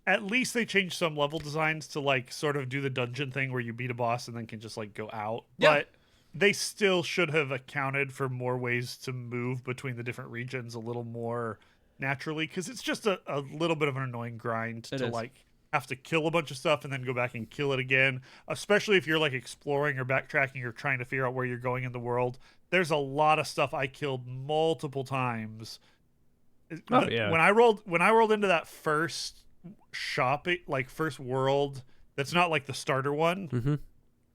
Speaker 1: at least they changed some level designs to like sort of do the dungeon thing where you beat a boss and then can just like go out.
Speaker 3: Yeah.
Speaker 1: But they still should have accounted for more ways to move between the different regions a little more naturally, because it's just a little bit of an annoying grind
Speaker 3: It
Speaker 1: to
Speaker 3: is.
Speaker 1: like have to kill a bunch of stuff and then go back and kill it again, especially if you're like exploring or backtracking or trying to figure out where you're going in the world. There's a lot of stuff I killed multiple times.
Speaker 2: Oh, yeah.
Speaker 1: When I rolled into that first first world that's not like the starter one,
Speaker 2: Mm-hmm.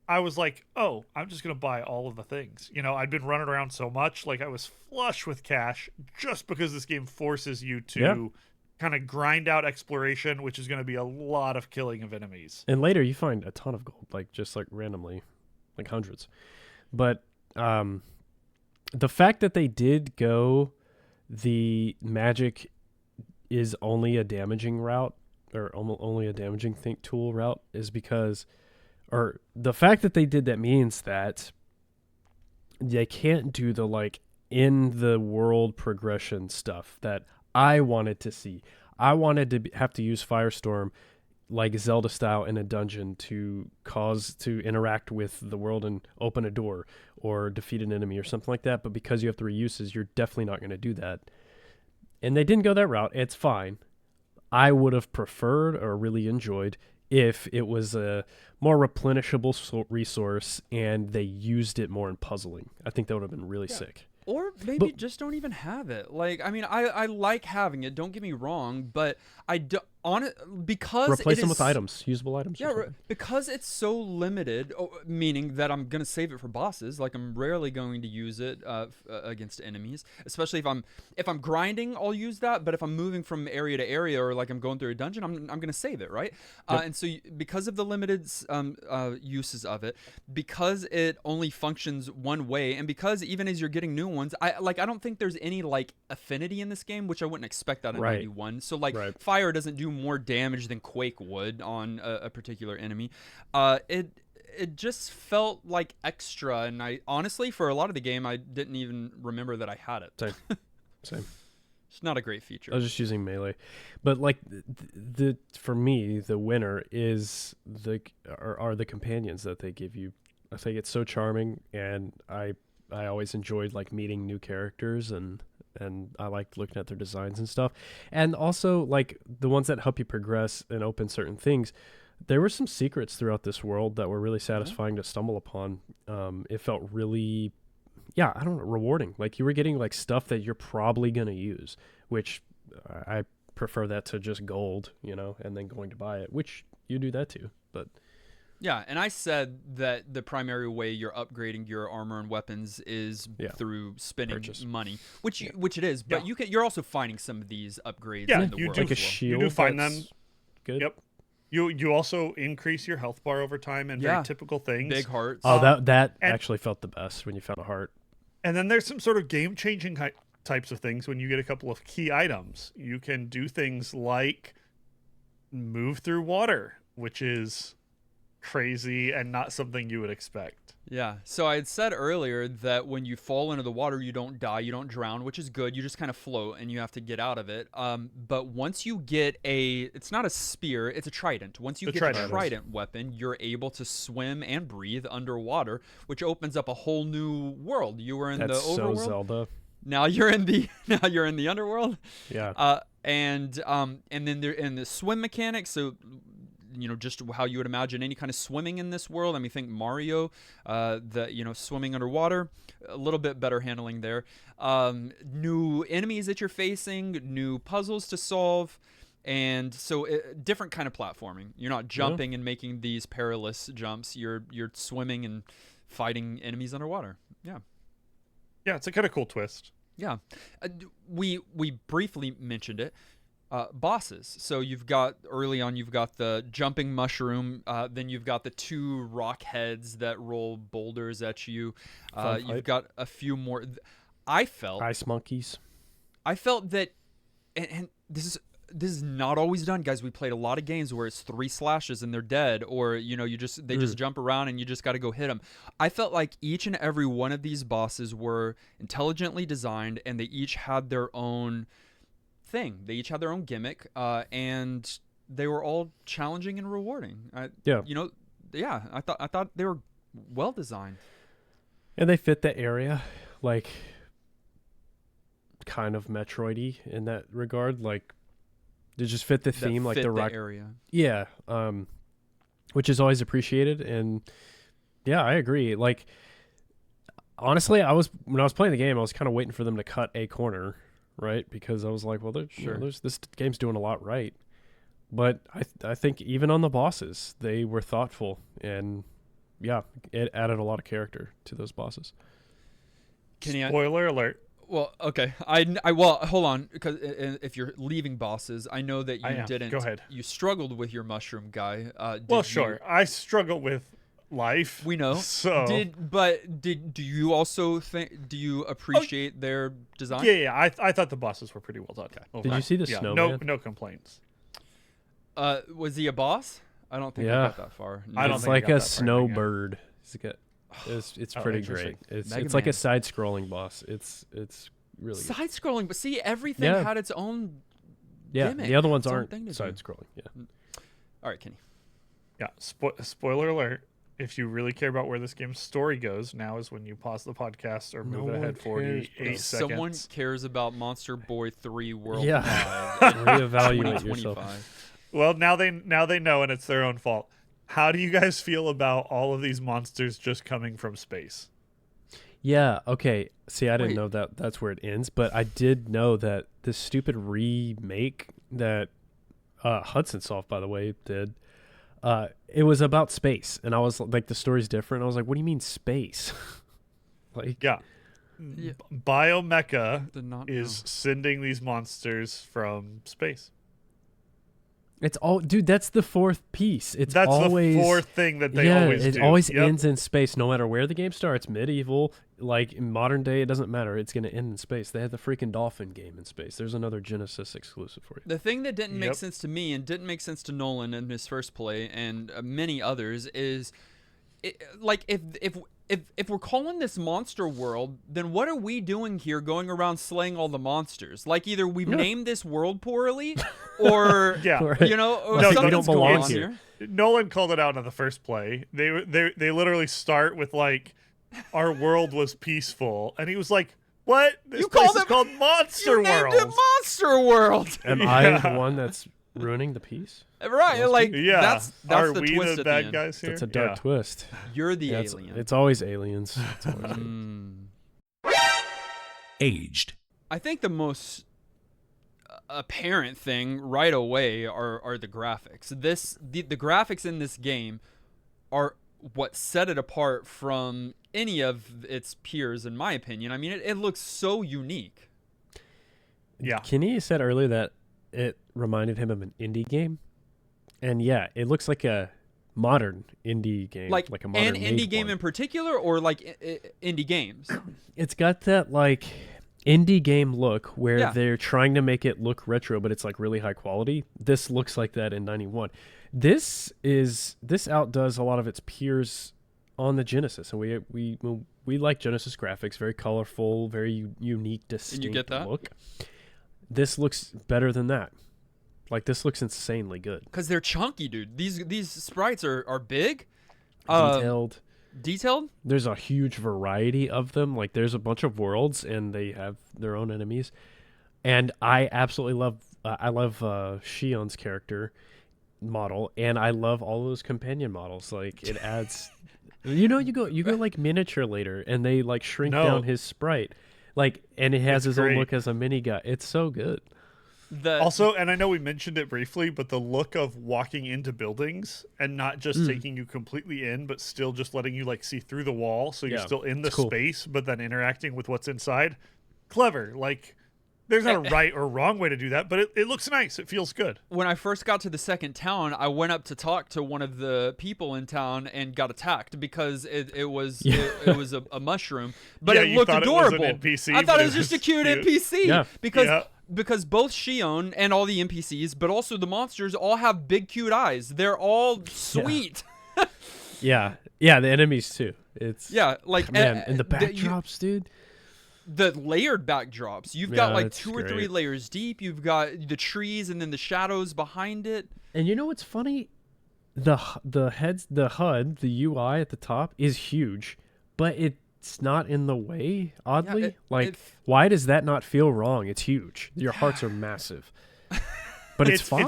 Speaker 1: I was like, oh, I'm just going to buy all of the things. You know, I'd been running around so much. Like, I was flush with cash just because this game forces you to kind of grind out exploration, which is going to be a lot of killing of enemies.
Speaker 2: And later you find a ton of gold, like just like randomly, like hundreds. But the fact that they did go the magic is only a damaging route, or only a damaging tool route, is because, or the fact that they did that means that they can't do the like in the world progression stuff that I wanted to see. I wanted to have to use Firestorm like Zelda style in a dungeon to interact with the world and open a door or defeat an enemy or something like that. But because you have 3 uses, you're definitely not going to do that. And they didn't go that route. It's fine. I would have preferred or really enjoyed if it was a more replenishable resource and they used it more in puzzling. I think that would have been really sick.
Speaker 3: Or maybe just don't even have it. Like, I mean, I like having it. Don't get me wrong, but I do, because
Speaker 2: replace
Speaker 3: it
Speaker 2: them
Speaker 3: is,
Speaker 2: with items, usable items.
Speaker 3: Yeah, because it's so limited, meaning that I'm gonna save it for bosses. Like, I'm rarely going to use it against enemies, especially if I'm grinding. I'll use that, but if I'm moving from area to area or like I'm going through a dungeon, I'm gonna save it, right?
Speaker 2: Yep.
Speaker 3: And so because of the limited uses of it, because it only functions one way, and because even as you're getting new ones, I don't think there's any like affinity in this game, which I wouldn't expect out of 91. So like fire doesn't do more damage than Quake would on a particular enemy. It just felt like extra, and I honestly, for a lot of the game, I didn't even remember that I had it.
Speaker 2: Same.
Speaker 3: It's not a great feature.
Speaker 2: I was just using melee, but like the for me, the winner is are the companions that they give you. I think it's so charming, and I always enjoyed like meeting new characters, and I liked looking at their designs and stuff. And also like the ones that help you progress and open certain things. There were some secrets throughout this world that were really satisfying to stumble upon. It felt really, I don't know, rewarding. Like you were getting like stuff that you're probably going to use, which I prefer that to just gold, and then going to buy it, which you do that too. But
Speaker 3: yeah, and I said that the primary way you're upgrading your armor and weapons is through spending money, which it is. But you're also finding some of these upgrades in the world.
Speaker 2: Like a shield.
Speaker 1: You do find them.
Speaker 2: Good.
Speaker 1: Yep. You also increase your health bar over time, and very typical things.
Speaker 3: Big hearts.
Speaker 2: Oh, that actually felt the best when you found a heart.
Speaker 1: And then there's some sort of game-changing types of things when you get a couple of key items. You can do things like move through water, which is crazy and not something you would expect.
Speaker 3: Yeah. So I had said earlier that when you fall into the water, you don't die, you don't drown, which is good. You just kind of float and you have to get out of it. But once you get it's not a spear, it's a trident. Once you get a trident weapon, you're able to swim and breathe underwater, which opens up a whole new world. You were in the overworld.
Speaker 2: So Zelda.
Speaker 3: Now you're in the underworld.
Speaker 2: Yeah.
Speaker 3: And then there in the swim mechanics. So just how you would imagine any kind of swimming in this world. I mean, think Mario, swimming underwater, a little bit better handling there. New enemies that you're facing, new puzzles to solve. And so different kind of platforming. You're not jumping and making these perilous jumps. You're swimming and fighting enemies underwater. Yeah.
Speaker 1: Yeah, it's a kind of cool twist.
Speaker 3: Yeah. We briefly mentioned it. Bosses. So early on you've got the jumping mushroom, then you've got the 2 rock heads that roll boulders at you. You've got a few more. I felt
Speaker 2: ice monkeys.
Speaker 3: I felt that, and this is not always done, guys. We played a lot of games where it's 3 slashes and they're dead, or they just jump around and you just got to go hit them. I felt like each and every one of these bosses were intelligently designed, and they each had their own thing. They each had their own gimmick, and they were all challenging and rewarding. I thought they were well designed,
Speaker 2: and they fit the area, like kind of Metroid-y in that regard. Like they just fit the theme, like the rock
Speaker 3: area.
Speaker 2: Yeah, which is always appreciated, and I agree. Like honestly, when I was playing the game, I was kind of waiting for them to cut a corner. Right, because I was like, well, this game's doing a lot right, but I think even on the bosses, they were thoughtful, and it added a lot of character to those bosses.
Speaker 1: Spoiler alert.
Speaker 3: Well, okay. Well, hold on, because if you're leaving bosses, I know that
Speaker 1: I
Speaker 3: you
Speaker 1: am.
Speaker 3: didn't.
Speaker 1: Go ahead.
Speaker 3: You struggled with your mushroom guy.
Speaker 1: Well,
Speaker 3: Did
Speaker 1: sure.
Speaker 3: you,
Speaker 1: I struggle with life.
Speaker 3: we know.
Speaker 1: So
Speaker 3: Do you also think? Do you appreciate their design?
Speaker 1: yeah. I thought the bosses were pretty well done.
Speaker 2: Did you see the
Speaker 1: Yeah,
Speaker 2: snowman?
Speaker 1: no complaints.
Speaker 3: Was he a boss? I don't think
Speaker 2: Yeah.
Speaker 3: I got that far.
Speaker 1: I don't
Speaker 2: It's
Speaker 1: think
Speaker 2: like
Speaker 1: I got
Speaker 2: a
Speaker 1: that far,
Speaker 2: snowbird. It's
Speaker 1: Oh,
Speaker 2: pretty
Speaker 1: interesting.
Speaker 2: great. It's
Speaker 3: Mega
Speaker 2: it's like
Speaker 3: Man.
Speaker 2: a side-scrolling boss. It's really good.
Speaker 3: Side scrolling, but see, everything
Speaker 2: Yeah.
Speaker 3: had its own
Speaker 2: Yeah,
Speaker 3: gimmick,
Speaker 2: the other ones
Speaker 3: its own
Speaker 2: aren't
Speaker 3: thing to do.
Speaker 2: side-scrolling. Yeah.
Speaker 3: All right, Kenny.
Speaker 1: Yeah. Spoiler alert. If you really care about where this game's story goes, now is when you pause the podcast or
Speaker 2: No
Speaker 1: move
Speaker 2: one
Speaker 1: ahead
Speaker 2: cares,
Speaker 1: 48
Speaker 2: bro.
Speaker 3: If someone
Speaker 1: seconds.
Speaker 3: cares about Monster Boy 3 World
Speaker 2: Yeah.
Speaker 3: 5 in
Speaker 2: Reevaluate yourself.
Speaker 3: 2025.
Speaker 1: Well, now they know, and it's their own fault. How do you guys feel about all of these monsters just coming from space?
Speaker 2: Yeah, okay. See, I didn't
Speaker 3: Wait.
Speaker 2: know that that's where it ends, but I did know that this stupid remake that Hudson Soft, by the way, did, it was about space. And I was like, the story's different. I was like, what do you mean space? Like,
Speaker 1: Yeah.
Speaker 3: Yeah.
Speaker 1: Biomecha
Speaker 3: Did not
Speaker 1: is sending these monsters from space.
Speaker 2: it's all, dude, that's the fourth piece. It's
Speaker 1: That's
Speaker 2: always,
Speaker 1: the fourth thing that they
Speaker 2: yeah,
Speaker 1: always
Speaker 2: it
Speaker 1: do.
Speaker 2: always
Speaker 1: Yep.
Speaker 2: ends in space, no matter where the game starts. Medieval, like in modern day, it doesn't matter. It's going to end in space. They had the freaking dolphin game in space. There's another Genesis exclusive for you.
Speaker 3: The thing that didn't make
Speaker 1: Yep.
Speaker 3: sense to me and didn't make sense to Nolan in his first play and many others is, like, if we're calling this monster world, then what are we doing here going around slaying all the monsters? Like, either we've named this world poorly or,
Speaker 1: Yeah.
Speaker 2: Right.
Speaker 3: you know, or
Speaker 1: No,
Speaker 3: something's
Speaker 2: don't belong
Speaker 3: going on
Speaker 2: here.
Speaker 3: here.
Speaker 1: Nolan called it out in the first play. They literally start with like, our world was peaceful, and he was like, "What? This
Speaker 3: You
Speaker 1: place
Speaker 3: called
Speaker 1: is
Speaker 3: it-
Speaker 1: called Monster
Speaker 3: You named
Speaker 1: World."
Speaker 3: it Monster World.
Speaker 2: Am
Speaker 1: Yeah.
Speaker 2: I the one that's ruining the piece?
Speaker 3: Right, like,
Speaker 1: Yeah.
Speaker 3: that's
Speaker 1: Are
Speaker 3: the
Speaker 1: we
Speaker 3: twist
Speaker 1: the
Speaker 3: at
Speaker 1: bad
Speaker 3: the end.
Speaker 1: guys here?
Speaker 2: That's a dark
Speaker 1: Yeah.
Speaker 2: twist.
Speaker 3: You're the
Speaker 2: Yeah,
Speaker 3: alien.
Speaker 2: it's always aliens. It's always
Speaker 5: Aged.
Speaker 3: I think the most apparent thing right away are the graphics. The graphics in this game are what set it apart from any of its peers, in my opinion. I mean, it looks so unique.
Speaker 1: Yeah.
Speaker 2: Kenny said earlier that it reminded him of an indie game, and yeah, it looks like a modern indie game,
Speaker 3: Like
Speaker 2: a modern
Speaker 3: an indie
Speaker 2: made
Speaker 3: game
Speaker 2: one.
Speaker 3: in particular, or like indie games.
Speaker 2: It's got that like indie game look where
Speaker 3: Yeah.
Speaker 2: they're trying to make it look retro, but it's like really high quality. This looks like that in 91. This outdoes a lot of its peers on the Genesis, and we like Genesis graphics, very colorful, very unique, distinct
Speaker 3: get that?
Speaker 2: look. This looks better than that. Like, this looks insanely good.
Speaker 3: Because they're chunky, dude. These sprites are big,
Speaker 2: Detailed.
Speaker 3: detailed.
Speaker 2: There's a huge variety of them. Like, there's a bunch of worlds, and they have their own enemies. And I absolutely love Shion's character model, and I love all those companion models. Like, it adds, you go like miniature later, and they like shrink
Speaker 1: No.
Speaker 2: down his sprite, like, and it has
Speaker 1: It's
Speaker 2: his own
Speaker 1: great.
Speaker 2: look as a mini guy. It's so good.
Speaker 1: Also, and I know we mentioned it briefly, but the look of walking into buildings and not just taking you completely in, but still just letting you like see through the wall, so you're
Speaker 2: Yeah,
Speaker 1: still in the
Speaker 2: it's cool.
Speaker 1: space, but then interacting with what's inside. Clever. Like, there's not a right or wrong way to do that, but it looks nice. It feels good.
Speaker 3: When I first got to the second town, I went up to talk to one of the people in town and got attacked because it was a mushroom, but
Speaker 1: Yeah,
Speaker 3: it
Speaker 1: you
Speaker 3: looked
Speaker 1: thought it was an
Speaker 3: adorable.
Speaker 1: NPC,
Speaker 3: I thought
Speaker 1: but
Speaker 3: it was just a cute
Speaker 1: cute.
Speaker 3: NPC
Speaker 2: Yeah.
Speaker 3: because both Shion and all the NPCs, but also the monsters, all have big cute eyes. They're all sweet.
Speaker 2: Yeah, the enemies too. It's
Speaker 3: Yeah, like
Speaker 2: man, and the
Speaker 3: you-
Speaker 2: backdrops, dude.
Speaker 3: the layered backdrops. You've got
Speaker 2: Yeah,
Speaker 3: like
Speaker 2: it's
Speaker 3: 2 or 3
Speaker 2: great.
Speaker 3: layers deep. You've got the trees and then the shadows behind it.
Speaker 2: And you know what's funny? The heads, the HUD, the UI at the top is huge, but it's not in the way. Oddly, why does that not feel wrong? It's huge. Your hearts are massive, but it's fine.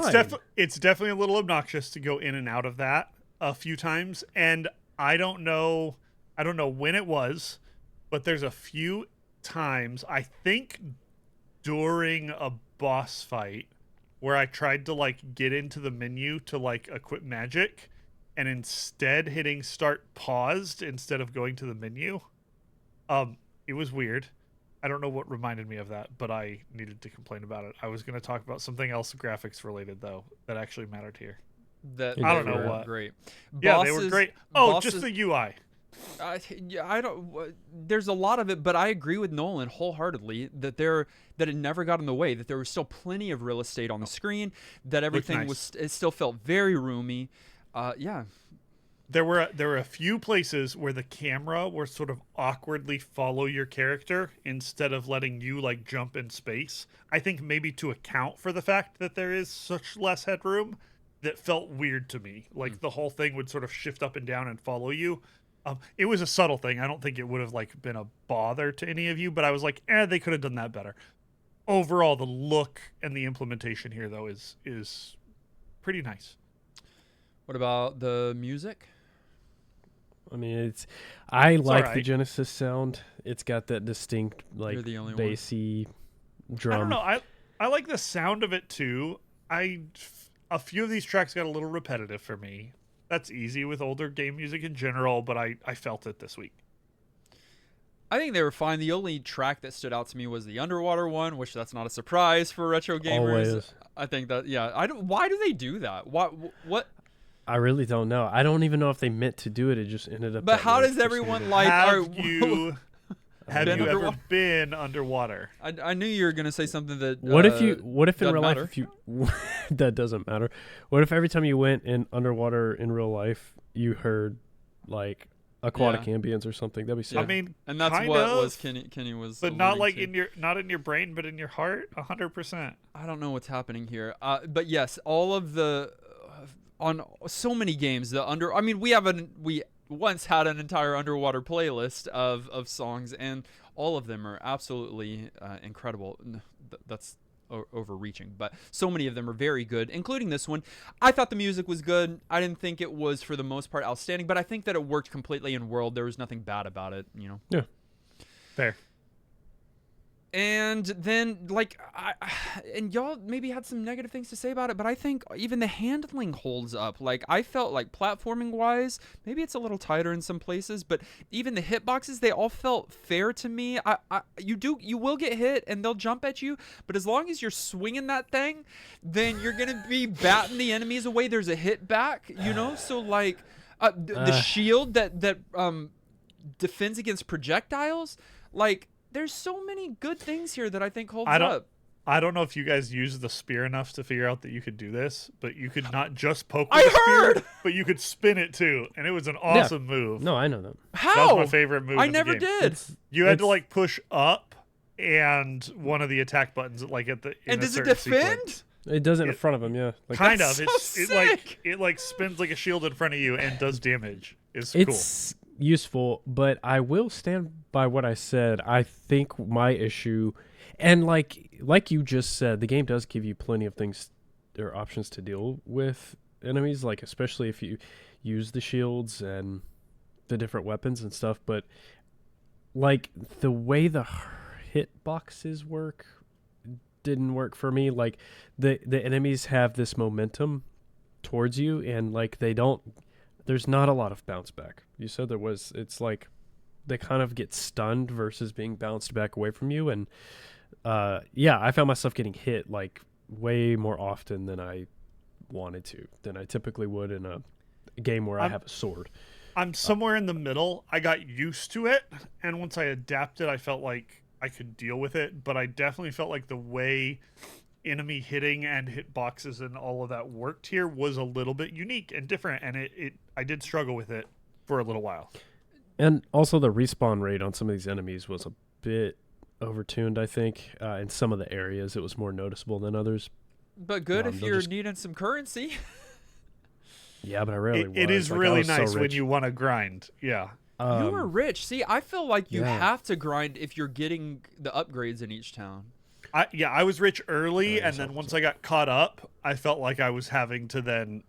Speaker 1: It's definitely a little obnoxious to go in and out of that a few times, and I don't know when it was, but there's a few times, I think during a boss fight, where I tried to like get into the menu to like equip magic, and instead hitting start paused instead of going to the menu. It was weird. I don't know what reminded me of that, but I needed to complain about it. I was going to talk about something else graphics related though that actually mattered here.
Speaker 3: That
Speaker 1: I don't
Speaker 3: they
Speaker 1: know
Speaker 3: were
Speaker 1: what.
Speaker 3: great.
Speaker 1: Yeah, they were
Speaker 3: Bosses-
Speaker 1: great. Oh, just
Speaker 3: bosses-
Speaker 1: the UI.
Speaker 3: Yeah, I don't. There's a lot of it, but I agree with Nolan wholeheartedly that it never got in the way. That there was still plenty of real estate on the screen. That everything
Speaker 1: nice.
Speaker 3: it still felt very roomy. Yeah,
Speaker 1: There were a few places where the camera were sort of awkwardly follow your character instead of letting you like jump in space. I think maybe to account for the fact that there is such less headroom, that felt weird to me. Like the whole thing would sort of shift up and down and follow you. It was a subtle thing. I don't think it would have like been a bother to any of you, but I was like, they could have done that better. Overall, the look and the implementation here though is pretty nice.
Speaker 3: What about the music?
Speaker 2: I mean, I like the
Speaker 1: alright.
Speaker 2: Genesis sound. It's got that distinct, like,
Speaker 3: You're the only one.
Speaker 2: bassy drum.
Speaker 1: I don't know. I like the sound of it too. A few of these tracks got a little repetitive for me. That's easy with older game music in general, but I felt it this week.
Speaker 3: I think they were fine. The only track that stood out to me was the underwater one, which that's not a surprise for retro gamers.
Speaker 2: Always.
Speaker 3: I think that I don't. Why do they do that? What?
Speaker 2: I really don't know. I don't even know if they meant to do it. It just ended up.
Speaker 3: But
Speaker 2: that
Speaker 3: how
Speaker 2: way
Speaker 3: does
Speaker 2: for some
Speaker 3: everyone
Speaker 2: reason.
Speaker 3: like?
Speaker 1: Have you
Speaker 3: Been
Speaker 1: ever
Speaker 3: underwater?
Speaker 1: been underwater?
Speaker 3: I knew you were gonna say something that.
Speaker 2: What if in
Speaker 3: doesn't
Speaker 2: real
Speaker 3: matter.
Speaker 2: life, if you that doesn't matter. What if every time you went in underwater in real life, you heard like aquatic ambience or something? That'd be sick.
Speaker 1: I mean,
Speaker 3: And that's
Speaker 1: kind
Speaker 3: what
Speaker 1: of,
Speaker 3: was Kenny was.
Speaker 1: but not
Speaker 3: alluding
Speaker 1: like
Speaker 3: to.
Speaker 1: not in your brain, but in your heart, 100%.
Speaker 3: I don't know what's happening here. But yes, all of the on so many games I mean, we once had an entire underwater playlist of songs, and all of them are absolutely incredible. That's overreaching, but so many of them are very good, including this one. I thought the music was good. I didn't think it was for the most part outstanding, but I think that it worked completely in world. There was nothing bad about it, you know.
Speaker 2: Yeah.
Speaker 1: Fair.
Speaker 3: And then, like, and y'all maybe had some negative things to say about it, but I think even the handling holds up. Like, I felt like platforming-wise, maybe it's a little tighter in some places, but even the hitboxes, they all felt fair to me. You will get hit, and they'll jump at you, but as long as you're swinging that thing, then you're gonna be batting the enemies away. There's a hit back, you know. So like, the shield that defends against projectiles, like. There's so many good things here that I think holds up.
Speaker 1: I don't know if you guys used the spear enough to figure out that you could do this, but you could not just poke
Speaker 3: I
Speaker 1: with the
Speaker 3: heard!
Speaker 1: spear, but you could spin it too, and it was an awesome move.
Speaker 2: No, I know that.
Speaker 3: How?
Speaker 1: That was my favorite move.
Speaker 3: I
Speaker 1: in the
Speaker 3: never
Speaker 1: game.
Speaker 3: did.
Speaker 1: You had to
Speaker 2: It's-
Speaker 1: like push up and one of the attack buttons, like at the. In
Speaker 3: And
Speaker 1: a
Speaker 3: does it
Speaker 1: certain
Speaker 3: defend?
Speaker 1: sequence.
Speaker 2: It does it in
Speaker 1: It-
Speaker 2: front of him, yeah. Like,
Speaker 1: Kind
Speaker 3: That's
Speaker 1: of.
Speaker 3: so
Speaker 1: It like spins like a shield in front of you and does damage. It's
Speaker 2: it's useful, but I will stand by what I said. I think my issue, and like you just said, the game does give you plenty of things or options to deal with enemies, like especially if you use the shields and the different weapons and stuff. But like the way the hit boxes work didn't work for me. Like the enemies have this momentum towards you, and like there's not a lot of bounce back. You said there was. It's like they kind of get stunned versus being bounced back away from you. And I found myself getting hit like way more often than I wanted to, than I typically would in a game where I have a sword.
Speaker 1: I'm somewhere in the middle. I got used to it, and once I adapted, I felt like I could deal with it. But I definitely felt like the way enemy hitting and hitboxes and all of that worked here was a little bit unique and different, and I did struggle with it for a little while.
Speaker 2: And also the respawn rate on some of these enemies was a bit overtuned, I think. In some of the areas, it was more noticeable than others.
Speaker 3: But good if
Speaker 2: they'll
Speaker 3: you're
Speaker 2: just-
Speaker 3: needing some currency.
Speaker 2: Yeah, but I rarely was.
Speaker 1: It is
Speaker 2: Like, I
Speaker 1: really
Speaker 2: was so
Speaker 1: nice when
Speaker 2: rich.
Speaker 1: you want to grind. Yeah.
Speaker 3: You were rich. See, I feel like you
Speaker 2: yeah.
Speaker 3: have to grind if you're getting the upgrades in each town.
Speaker 1: I was rich early,
Speaker 2: Yeah,
Speaker 1: and then once I got caught up, I felt like I was having to then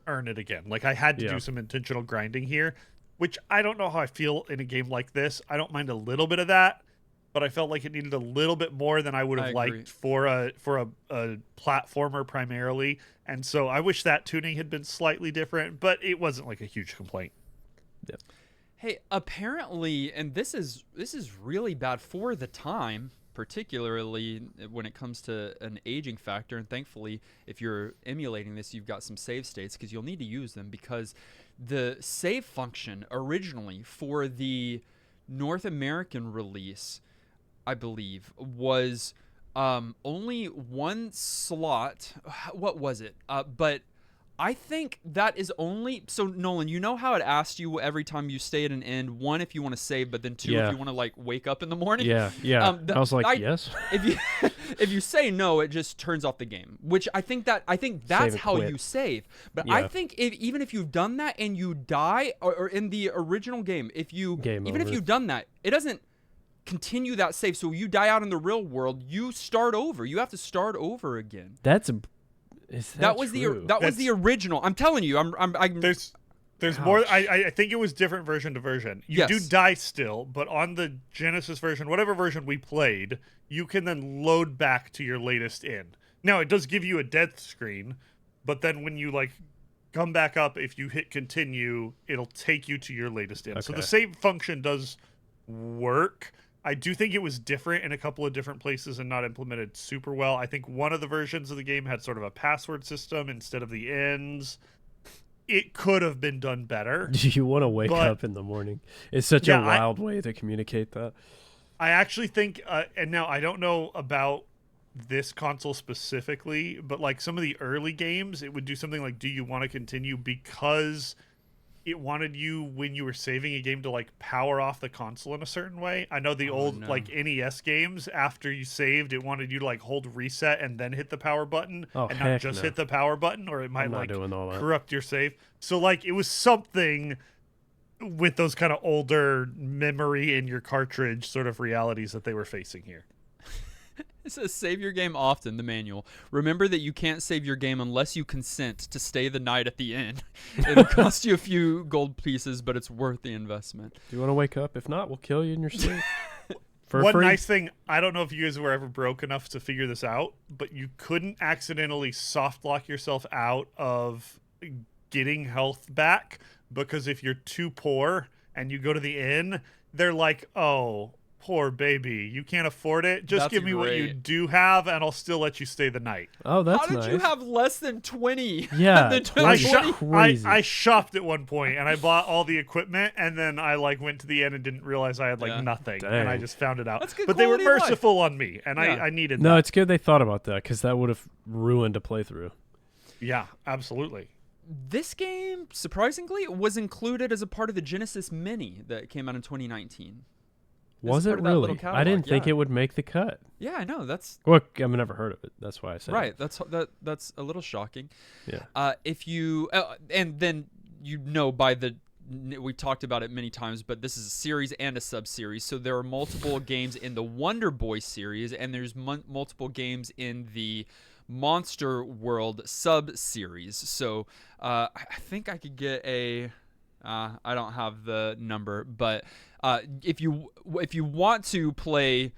Speaker 1: earn it again. Like I had to
Speaker 2: Yeah.
Speaker 1: do some intentional grinding here, which I don't know how I feel in a game like this. I don't mind a little bit of that, but I felt like it needed a little bit more than I would have
Speaker 3: I agree.
Speaker 1: liked for a platformer primarily. And so I wish that tuning had been slightly different, but it wasn't like a huge complaint.
Speaker 3: Hey, apparently, and this is really bad for the time, particularly when it comes to an aging factor. And thankfully, if you're emulating this, you've got some save states because you'll need to use them, because the save function originally for the North American release, I believe, was only one slot. What was it? But I think that is only so. Nolan, you know how it asked you every time you stay at an end, one, if you want to save, but then two,
Speaker 2: Yeah.
Speaker 3: if you want to like wake up in the morning.
Speaker 2: Yeah. I was like, yes.
Speaker 3: If you if you say no, it just turns off the game. Which I think that's
Speaker 2: and
Speaker 3: how
Speaker 2: quit.
Speaker 3: you save. But I
Speaker 2: Yeah.
Speaker 3: think even if you've done that and you die, or in the original game, if
Speaker 2: Game
Speaker 3: if
Speaker 2: over.
Speaker 3: you've done that, it doesn't continue that save. So you die out in the real world, you start over. You have to start over again.
Speaker 2: Is
Speaker 3: That was
Speaker 2: true?
Speaker 3: the original. I'm telling you, I'm
Speaker 1: There's more. I think it was different version to version. You do
Speaker 3: Yes.
Speaker 1: die still, but on the Genesis version, whatever version we played, you can then load back to your latest end. Now it does give you a death screen, but then when you like come back up, if you hit continue, it'll take you to your latest end. So the
Speaker 2: Okay.
Speaker 1: save function does work. I do think it was different in a couple of different places and not implemented super well. I think one of the versions of the game had sort of a password system instead of the ends. It could have been done better.
Speaker 2: Do you want to wake
Speaker 1: But-
Speaker 2: up in the morning? It's such
Speaker 1: Yeah,
Speaker 2: a wild way to communicate that.
Speaker 1: I actually think, and now I don't know about this console specifically, but like some of the early games, it would do something like, do you want to continue? Because it wanted you, when you were saving a game, to like power off the console in a certain way. I know the old
Speaker 3: no.
Speaker 1: like NES games, after you saved, it wanted you to like hold reset and then hit the power button,
Speaker 2: Oh,
Speaker 1: and not
Speaker 2: heck
Speaker 1: just
Speaker 2: no.
Speaker 1: hit the power button, or it might
Speaker 2: I'm not
Speaker 1: like
Speaker 2: doing all that.
Speaker 1: corrupt your save. So like it was something with those kind of older memory in your cartridge sort of realities that they were facing here.
Speaker 3: It says save your game often, the manual. Remember that you can't save your game unless you consent to stay the night at the inn. It'll cost you a few gold pieces, but it's worth the investment.
Speaker 2: Do you want to wake up? If not, we'll kill you in your sleep. For
Speaker 1: One
Speaker 2: free.
Speaker 1: nice thing, I don't know if you guys were ever broke enough to figure this out, but you couldn't accidentally soft lock yourself out of getting health back, because if you're too poor and you go to the inn, they're like, oh, poor baby, you can't afford it. Just
Speaker 3: That's
Speaker 1: give me what you
Speaker 3: great.
Speaker 1: do have, and I'll still let you stay the night.
Speaker 2: Oh, that's
Speaker 3: How did
Speaker 2: nice.
Speaker 3: you have less than 20?
Speaker 2: Yeah,
Speaker 3: than
Speaker 2: 20.
Speaker 1: I,
Speaker 3: 20?
Speaker 2: Crazy.
Speaker 1: I shopped at one point and I bought all the equipment, and then I like went to the end and didn't realize I had like
Speaker 3: Yeah.
Speaker 1: nothing, and I
Speaker 2: Dang.
Speaker 1: just found it out.
Speaker 3: That's good
Speaker 1: But they were
Speaker 3: quality of life.
Speaker 1: merciful on me, and
Speaker 3: Yeah.
Speaker 1: I needed
Speaker 2: No,
Speaker 1: that.
Speaker 2: it's good they thought about that, because that would have ruined a playthrough.
Speaker 1: Yeah, absolutely.
Speaker 3: This game, surprisingly, was included as a part of the Genesis Mini that came out in 2019.
Speaker 2: Was
Speaker 3: part
Speaker 2: it
Speaker 3: of that little
Speaker 2: really? I
Speaker 3: catalog,
Speaker 2: didn't think
Speaker 3: yeah.
Speaker 2: it would make the cut.
Speaker 3: Yeah, I know. That's
Speaker 2: Well, I've never heard of it. That's why I said
Speaker 3: right. That's a little shocking.
Speaker 2: it. Yeah.
Speaker 3: If you and then you know by the we talked about it many times, but this is a series and a sub-series. So there are multiple games in the Wonder Boy series, and there's multiple games in the Monster World sub-series. So I think I could get a. I don't have the number, but if you want to play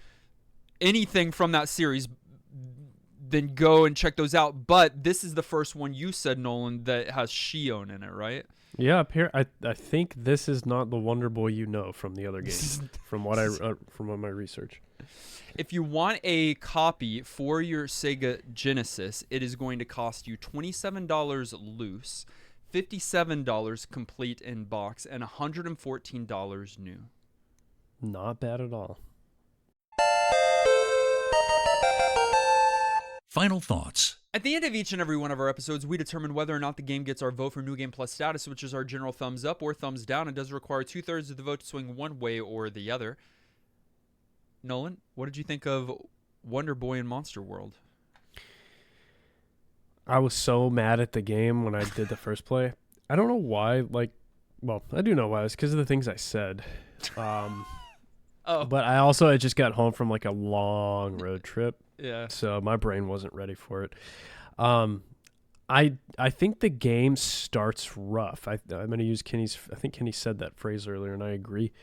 Speaker 3: anything from that series, then go and check those out. But this is the first one you said, Nolan, that has Shion in it, right?
Speaker 2: Yeah, I think this is not the Wonder Boy you know from the other games, from what from my research.
Speaker 3: If you want a copy for your Sega Genesis, it is going to cost you $27 loose, $57 complete in box, and $114 new.
Speaker 2: Not bad at all.
Speaker 5: Final thoughts.
Speaker 3: At the end of each and every one of our episodes, we determine whether or not the game gets our vote for New Game Plus status, which is our general thumbs up or thumbs down, and does require 2/3 of the vote to swing one way or the other. Nolan, what did you think of Wonder Boy and Monster World?
Speaker 2: I was so mad at the game when I did the first play. I don't know why. Well, I do know why. It's because of the things I said.
Speaker 3: Oh,
Speaker 2: But I also had just got home from like a long road trip,
Speaker 3: yeah.
Speaker 2: so my brain wasn't ready for it. I think the game starts rough. I'm going to use Kenny's. I think Kenny said that phrase earlier, and I agree.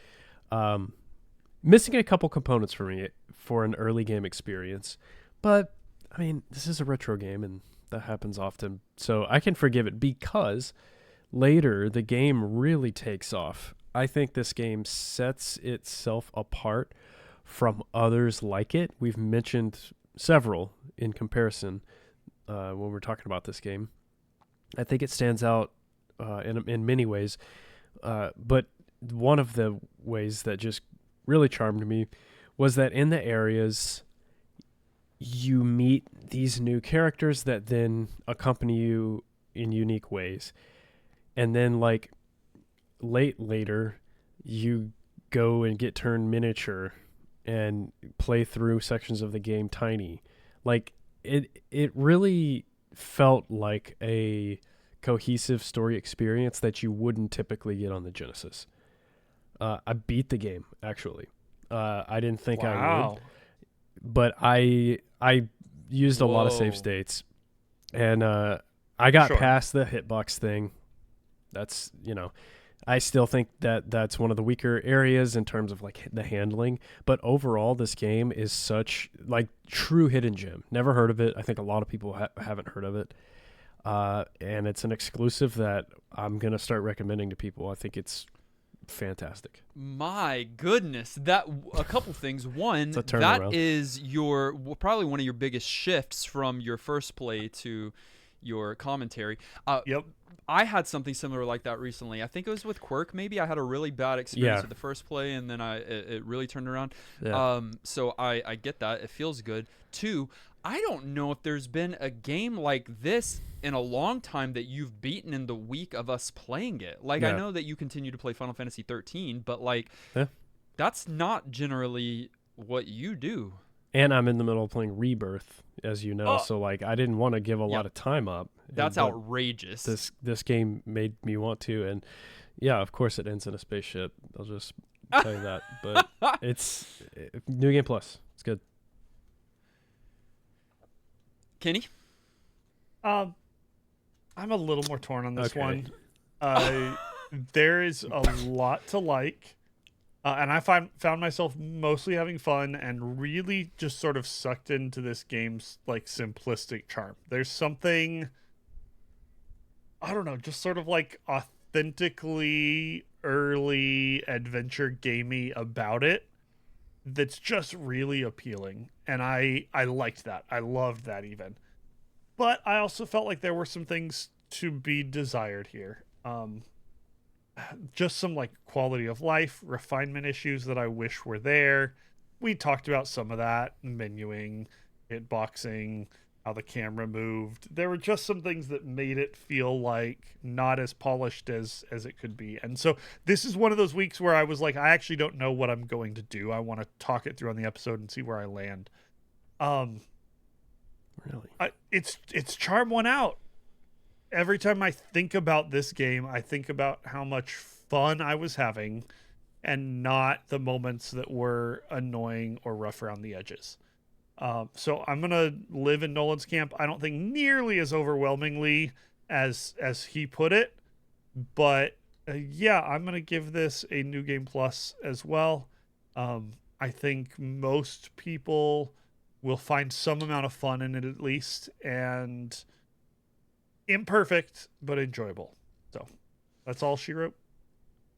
Speaker 2: Missing a couple components for me for an early game experience, but I mean, this is a retro game, and that happens often, so I can forgive it because later the game really takes off. I think this game sets itself apart from others like it. We've mentioned several in comparison when we're talking about this game. I think it stands out in many ways, but one of the ways that just really charmed me was that in the areas you meet these new characters that then accompany you in unique ways. And then like later you go and get turned miniature and play through sections of the game tiny. Like it really felt like a cohesive story experience that you wouldn't typically get on the Genesis. I beat the game actually. I didn't think I would, but I used a lot of save states, and I got past the hitbox thing. That's, I still think that that's one of the weaker areas in terms of like the handling, but overall this game is such like true hidden gem. Never heard of it. I think a lot of people haven't heard of it. And it's an exclusive that I'm going to start recommending to people. I think it's fantastic.
Speaker 3: My goodness, that a couple things. One, that is probably one of your biggest shifts from your first play to your commentary.
Speaker 1: Yep.
Speaker 3: I had something similar like that recently. I think it was with Quirk. Maybe I had a really bad experience with the first play, and then it really turned around.
Speaker 2: Yeah.
Speaker 3: So I get that. It feels good. Two, I don't know if there's been a game like this in a long time that you've beaten in the week of us playing it. Like, I know that you continue to play Final Fantasy 13, but like, that's not generally what you do.
Speaker 2: And I'm in the middle of playing Rebirth, as you know, so like I didn't want to give a lot of time up.
Speaker 3: That's outrageous.
Speaker 2: This game made me want to, and yeah, of course it ends in a spaceship. I'll just tell you that. But it's New Game Plus. It's good.
Speaker 3: Kenny?
Speaker 1: I'm a little more torn on this one. There is a lot to like. And I found myself mostly having fun and really just sort of sucked into this game's like simplistic charm. There's something, I don't know, just sort of like authentically early adventure gamey about it that's just really appealing. And I liked that. I loved that even. But I also felt like there were some things to be desired here. Just some like quality of life, refinement issues that I wish were there. We talked about some of that, menuing, hitboxing, how the camera moved. There were just some things that made it feel like not as polished as it could be. And so this is one of those weeks where I was like, I actually don't know what I'm going to do. I want to talk it through on the episode and see where I land.
Speaker 2: Really?
Speaker 1: It's charm won out. Every time I think about this game, I think about how much fun I was having and not the moments that were annoying or rough around the edges. So I'm going to live in Nolan's camp. I don't think nearly as overwhelmingly as he put it, but yeah, I'm going to give this a New Game Plus as well. I think most people will find some amount of fun in it at least, and imperfect but enjoyable. So that's all she wrote.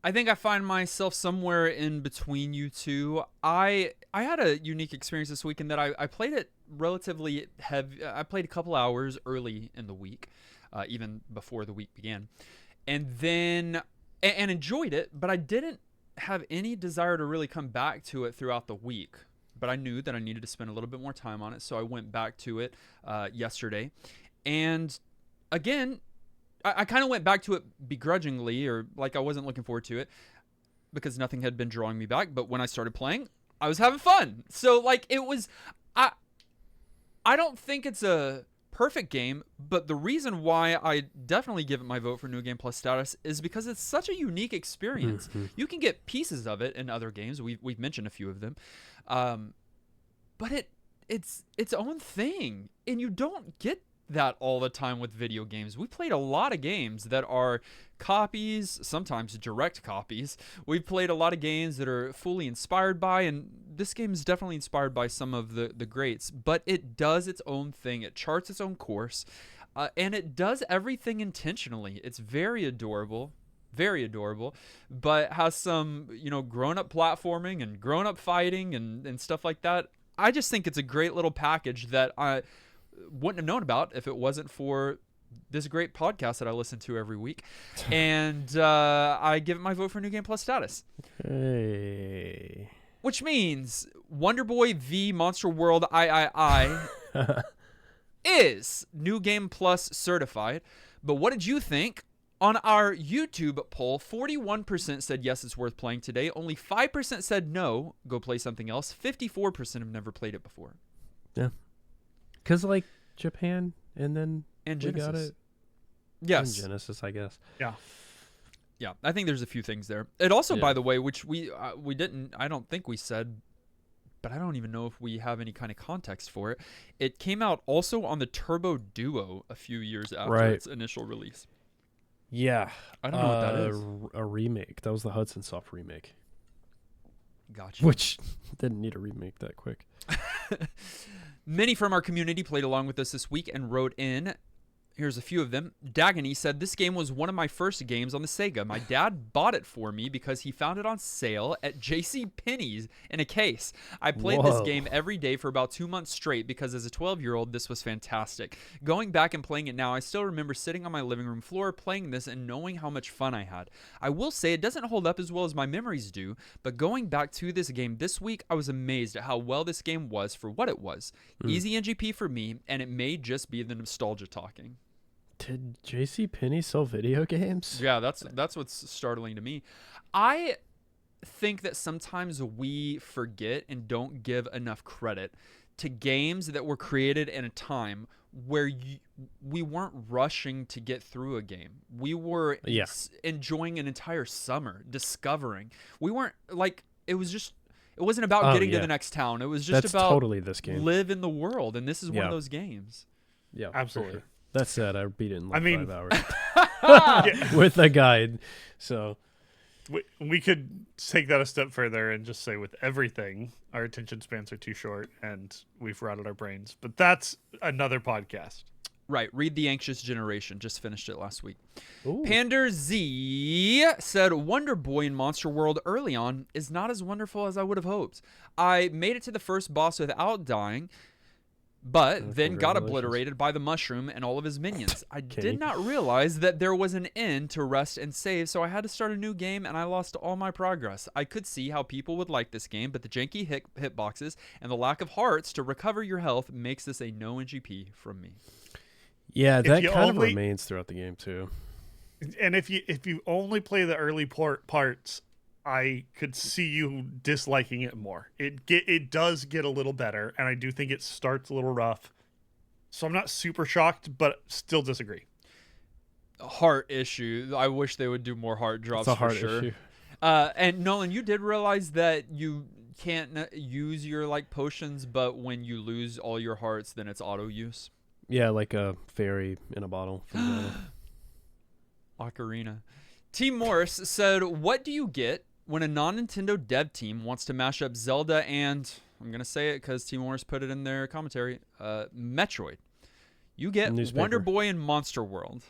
Speaker 3: I think I find myself somewhere in between you two. I had a unique experience this week in that I played it relatively heavy. I played a couple hours early in the week, even before the week began, and then and enjoyed it, but I didn't have any desire to really come back to it throughout the week. But I knew that I needed to spend a little bit more time on it, so I went back to it yesterday. And again, I kind of went back to it begrudgingly, or like I wasn't looking forward to it because nothing had been drawing me back. But when I started playing, I was having fun. So like it was, I don't think it's a perfect game, but the reason why I definitely give it my vote for New Game Plus status is because it's such a unique experience.
Speaker 2: Mm-hmm.
Speaker 3: You can get pieces of it in other games. We've mentioned a few of them. But it's its own thing, and you don't get that all the time with video games. We played a lot of games that are copies, sometimes direct copies. We've played a lot of games that are fully inspired by, and this game is definitely inspired by some of the greats, but it does its own thing. It charts its own course, and it does everything intentionally. It's very adorable, very adorable, but has some, grown-up platforming and grown-up fighting and stuff like that. I just think it's a great little package that I wouldn't have known about if it wasn't for this great podcast that I listen to every week. And I give it my vote for New Game Plus status.
Speaker 2: Hey.
Speaker 3: Which means Wonder Boy v Monster World III is New Game Plus certified. But what did you think? On our YouTube poll, 41% said yes, it's worth playing today. Only 5% said no, go play something else. 54% have never played it before.
Speaker 2: Yeah. Because, like, Japan, and then
Speaker 3: And
Speaker 2: we
Speaker 3: Genesis.
Speaker 2: got it.
Speaker 3: Yes.
Speaker 2: And Genesis, I guess.
Speaker 1: Yeah.
Speaker 3: Yeah, I think there's a few things there. It also,
Speaker 2: Yeah.
Speaker 3: by the way, which we didn't, I don't think we said, but I don't even know if we have any kind of context for it. It came out also on the Turbo Duo a few years after
Speaker 2: Right.
Speaker 3: its initial release.
Speaker 2: Yeah.
Speaker 3: I don't know what that is.
Speaker 2: A remake. That was the Hudson Soft remake.
Speaker 3: Gotcha.
Speaker 2: Which didn't need a remake that quick.
Speaker 3: Many from our community played along with us this week and wrote in. Here's a few of them. Dagony said, this game was one of my first games on the Sega. My dad bought it for me because he found it on sale at JCPenney's in a case. I played this
Speaker 2: Whoa.
Speaker 3: game every day for about 2 months straight because as a 12-year-old, this was fantastic. Going back and playing it now, I still remember sitting on my living room floor playing this and knowing how much fun I had. I will say it doesn't hold up as well as my memories do, but going back to this game this week, I was amazed at how well this game was for what it was. Easy NGP for me, and it may just be the nostalgia talking.
Speaker 2: Did JCPenney sell video games?
Speaker 3: Yeah, that's what's startling to me. I think that sometimes we forget and don't give enough credit to games that were created in a time where we weren't rushing to get through a game. We were enjoying an entire summer, discovering. We weren't like it wasn't about getting to the next town. It was just
Speaker 2: That's
Speaker 3: about
Speaker 2: totally this game.
Speaker 3: live in the world, and this is one of
Speaker 2: Yeah.
Speaker 3: those games.
Speaker 2: Yeah,
Speaker 1: Absolutely.
Speaker 2: for sure. That said, I beat it in like
Speaker 1: I mean-
Speaker 2: 5 hours with a guide. So
Speaker 1: We could take that a step further and just say with everything, our attention spans are too short and we've rotted our brains. But that's another podcast.
Speaker 3: Right, read The Anxious Generation. Just finished it last week.
Speaker 2: ooh.
Speaker 3: Pander Z said Wonder Boy in Monster World early on is not as wonderful as I would have hoped. I made it to the first boss without dying, but then got
Speaker 2: congratulations.
Speaker 3: obliterated by the mushroom and all of his minions. I
Speaker 2: Kenny.
Speaker 3: did not realize that there was an end to rest and save, so I had to start a new game and I lost all my progress. I could see how people would like this game, but the janky hitboxes and the lack of hearts to recover your health makes this a no NGP from me.
Speaker 2: Yeah, that
Speaker 1: you
Speaker 2: kind of
Speaker 1: only-
Speaker 2: remains throughout the game too.
Speaker 1: And if you only play the early parts, I could see you disliking it more. It does get a little better, and I do think it starts a little rough. So I'm not super shocked, but still disagree.
Speaker 3: Heart issue. I wish they would do more heart drops
Speaker 2: It's a
Speaker 3: for
Speaker 2: hard
Speaker 3: sure.
Speaker 2: issue.
Speaker 3: And Nolan, you did realize that you can't use your like potions, but when you lose all your hearts, then it's auto use.
Speaker 2: Yeah, like a fairy in a bottle from Zelda.
Speaker 3: Ocarina. Team Morris said, "What do you get when a non-Nintendo dev team wants to mash up Zelda and I'm gonna say it because Team Morris put it in their commentary, Metroid? You get
Speaker 2: Newspaper.
Speaker 3: Wonder Boy and Monster World.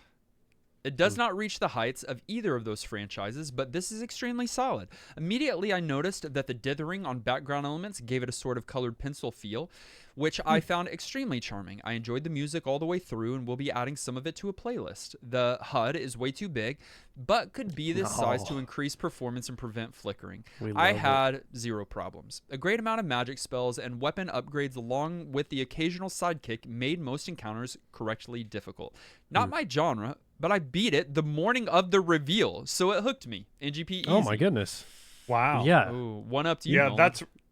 Speaker 3: It does not reach the heights of either of those franchises, but this is extremely solid. Immediately, I noticed that the dithering on background elements gave it a sort of colored pencil feel, which I found extremely charming. I enjoyed the music all the way through and will be adding some of it to a playlist. The HUD is way too big, but could be this size to increase performance and prevent flickering.
Speaker 2: We
Speaker 3: I
Speaker 2: love it.
Speaker 3: had zero problems. A great amount of magic spells and weapon upgrades along with the occasional sidekick made most encounters correctly difficult. Not my genre, but I beat it the morning of the reveal, so it hooked me. NGP easy.
Speaker 2: Oh my goodness.
Speaker 1: Wow.
Speaker 2: Yeah.
Speaker 3: Ooh, one up to you,
Speaker 1: Yeah,
Speaker 3: Nolan.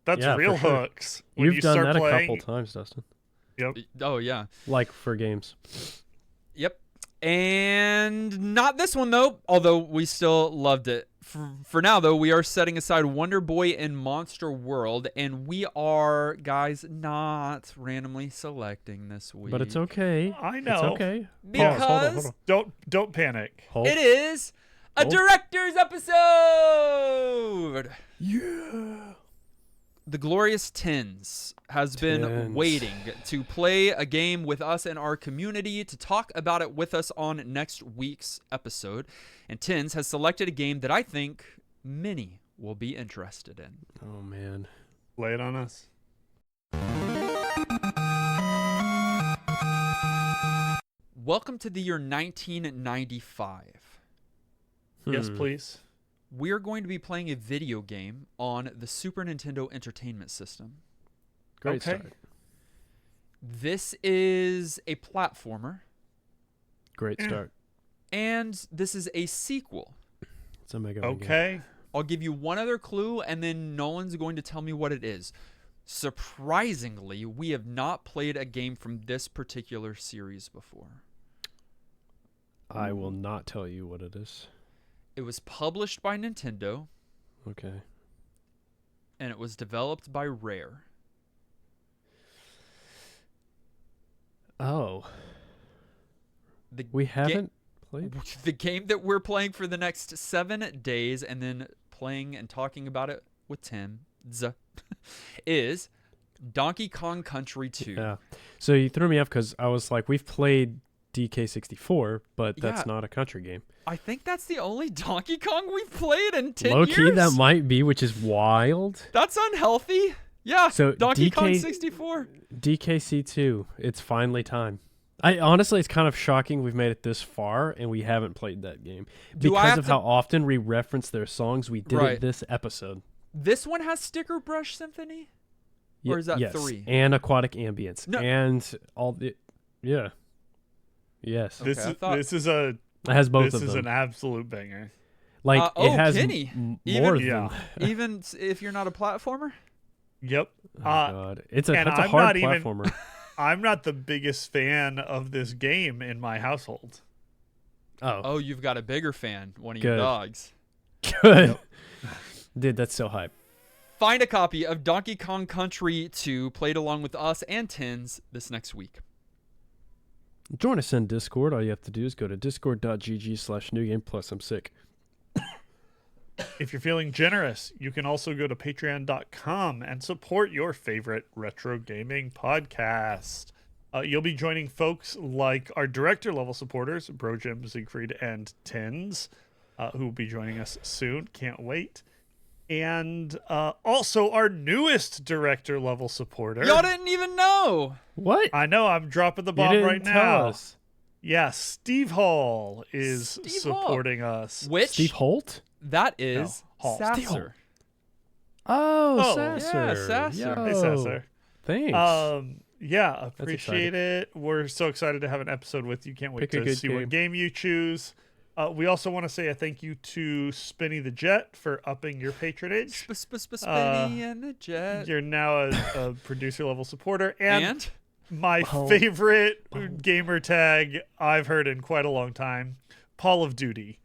Speaker 1: that's
Speaker 2: Yeah,
Speaker 1: real
Speaker 2: for sure.
Speaker 1: hooks. When
Speaker 2: You've
Speaker 1: you
Speaker 2: done
Speaker 1: start
Speaker 2: that
Speaker 1: playing,
Speaker 2: a couple times, Dustin.
Speaker 1: Yep.
Speaker 3: Oh, yeah.
Speaker 2: Like for games.
Speaker 3: Yep. And not this one, though, although we still loved it. For now, though, we are setting aside Wonder Boy and Monster World, and we are, guys, not randomly selecting this week.
Speaker 2: But it's okay.
Speaker 1: I know.
Speaker 2: It's okay.
Speaker 3: Because
Speaker 2: Hold on.
Speaker 1: Don't panic.
Speaker 2: Hold.
Speaker 3: it is a
Speaker 2: Oh.
Speaker 3: director's episode.
Speaker 2: Yeah.
Speaker 3: The glorious Tins has been
Speaker 2: Tins.
Speaker 3: waiting to play a game with us and our community, to talk about it with us on next week's episode. And Tins has selected a game that I think many will be interested in.
Speaker 2: Oh man.
Speaker 1: Lay it on us.
Speaker 3: Welcome to the year 1995.
Speaker 1: Yes, please.
Speaker 3: We're going to be playing a video game on the Super Nintendo Entertainment System.
Speaker 2: Great
Speaker 1: Okay.
Speaker 2: start.
Speaker 3: This is a platformer,
Speaker 2: Great start.
Speaker 3: and this is a sequel.
Speaker 2: It's a Mega Man game.
Speaker 1: Okay.
Speaker 3: I'll give you one other clue, and then Nolan's going to tell me what it is. Surprisingly, we have not played a game from this particular series before.
Speaker 2: I will not tell you what it is.
Speaker 3: It was published by Nintendo,
Speaker 2: Okay.
Speaker 3: and it was developed by Rare.
Speaker 2: Oh.
Speaker 3: The
Speaker 2: We
Speaker 3: ga-
Speaker 2: haven't played?
Speaker 3: The game that we're playing for the next 7 days, and then playing and talking about it with Tim, is Donkey Kong Country 2.
Speaker 2: Yeah. So you threw me off because I was like, we've played DK64, but that's
Speaker 3: Yeah.
Speaker 2: not a country game.
Speaker 3: I think that's the only Donkey Kong we've played in 10
Speaker 2: Low
Speaker 3: years.
Speaker 2: key, that might be, which is wild.
Speaker 3: That's unhealthy. Yeah,
Speaker 2: So
Speaker 3: Donkey Kong
Speaker 2: DK
Speaker 3: 64.
Speaker 2: DKC2, it's finally time. I honestly, it's kind of shocking we've made it this far and we haven't played that game
Speaker 3: Do I
Speaker 2: because
Speaker 3: have
Speaker 2: of
Speaker 3: to-
Speaker 2: how often we reference their songs. We did
Speaker 3: Right.
Speaker 2: it this episode.
Speaker 3: This one has Sticker Brush Symphony? Or is that
Speaker 2: yes.
Speaker 3: 3?
Speaker 2: And Aquatic Ambience
Speaker 3: No.
Speaker 2: and all the yes.
Speaker 3: Okay,
Speaker 1: This
Speaker 3: I
Speaker 1: is
Speaker 3: thought-
Speaker 1: this is a
Speaker 2: It has both
Speaker 1: this
Speaker 2: of
Speaker 1: is
Speaker 2: them.
Speaker 1: an absolute banger.
Speaker 2: Like
Speaker 3: oh,
Speaker 2: it has
Speaker 3: Kenny.
Speaker 2: more
Speaker 3: Even-
Speaker 2: than
Speaker 3: Even if you're not a platformer?
Speaker 1: Yep.
Speaker 2: Oh god. It's a
Speaker 1: and
Speaker 2: that's a
Speaker 1: I'm
Speaker 2: hard
Speaker 1: not even-
Speaker 2: platformer.
Speaker 1: I'm not the biggest fan of this game in my household.
Speaker 3: Oh, you've got a bigger fan, one of
Speaker 2: Good.
Speaker 3: your dogs.
Speaker 2: Good. Dude, that's so hype.
Speaker 3: Find a copy of Donkey Kong Country 2 played along with us and Tins this next week.
Speaker 2: Join us in Discord. All you have to do is go to discord.gg/newgameplus. I'm sick.
Speaker 1: If you're feeling generous, you can also go to patreon.com and support your favorite retro gaming podcast. You'll be joining folks like our director level supporters, Bro Jim, Siegfried, and Tins, who will be joining us soon. Can't wait. And also our newest director level supporter.
Speaker 3: Y'all didn't even know.
Speaker 2: What?
Speaker 1: I know, I'm dropping the
Speaker 2: You
Speaker 1: bomb
Speaker 2: didn't
Speaker 1: right
Speaker 2: tell
Speaker 1: now.
Speaker 2: us.
Speaker 1: Yeah, Steve Hall is
Speaker 3: Steve Hall.
Speaker 1: supporting us.
Speaker 3: Which,
Speaker 2: Steve Holt?
Speaker 3: that is
Speaker 1: Hall.
Speaker 2: Steve Hall.
Speaker 3: Sasser.
Speaker 2: Oh,
Speaker 1: Oh,
Speaker 2: Sasser.
Speaker 3: yeah, Sasser.
Speaker 2: Yo,
Speaker 1: Hey, Sasser.
Speaker 2: Thanks.
Speaker 1: Yeah, appreciate it. We're so excited to have an episode with you. Can't wait
Speaker 2: Pick a
Speaker 1: to
Speaker 2: good
Speaker 1: see
Speaker 2: game.
Speaker 1: what game you choose. We also want to say a thank you to Spinny the Jet for upping your patronage.
Speaker 3: Spinny and the Jet.
Speaker 1: You're now a producer level supporter. And my
Speaker 2: Oh.
Speaker 1: favorite gamer tag I've heard in quite a long time, Call of Duty.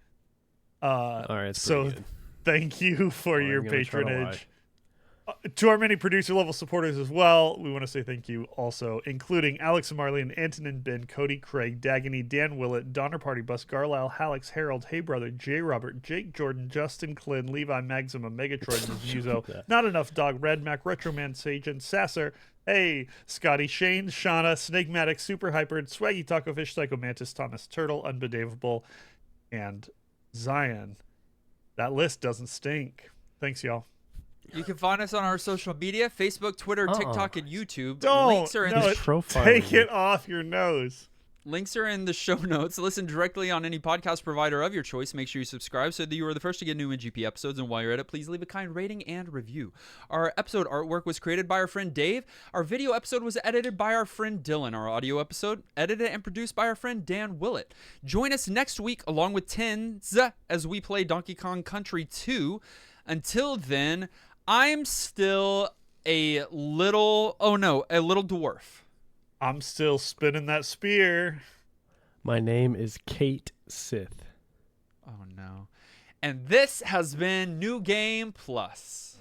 Speaker 2: All right, it's
Speaker 1: so
Speaker 2: pretty good.
Speaker 1: thank you for
Speaker 2: I'm
Speaker 1: your
Speaker 2: gonna try to lie.
Speaker 1: patronage. To our many producer level supporters as well, we want to say thank you also, including Alex Marley, Antonin Ben, Cody Craig, Dagany, Dan Willett, Donner Party Bus, Garlisle, Hallex, Harold, Hey Brother, Jay Robert, Jake Jordan, Justin Klin, Levi Maxima, Megatroid, Muzo, Not Enough Dog, Red Mac, Retroman, Sajan, Sasser, Hey, Scotty, Shane, Shauna, Snakematic, Super Hypered, Swaggy Taco Fish, Psycho Mantis, Thomas Turtle, Unbedavable, and Zion. That list doesn't stink. Thanks, y'all.
Speaker 3: You can find us on our social media, Facebook, Twitter, TikTok, and YouTube.
Speaker 1: Don't.
Speaker 3: Links are in
Speaker 1: No,
Speaker 3: the
Speaker 2: It's profiling.
Speaker 1: Take it off your nose.
Speaker 3: Links are in the show notes. Listen directly on any podcast provider of your choice. Make sure you subscribe so that you are the first to get new MGP episodes. And while you're at it, please leave a kind rating and review. Our episode artwork was created by our friend Dave. Our video episode was edited by our friend Dylan. Our audio episode edited and produced by our friend Dan Willett. Join us next week along with Tins as we play Donkey Kong Country 2. Until then, I'm still a little dwarf.
Speaker 1: I'm still spinning that spear.
Speaker 2: My name is Kate Sith.
Speaker 3: Oh no. And this has been New Game Plus.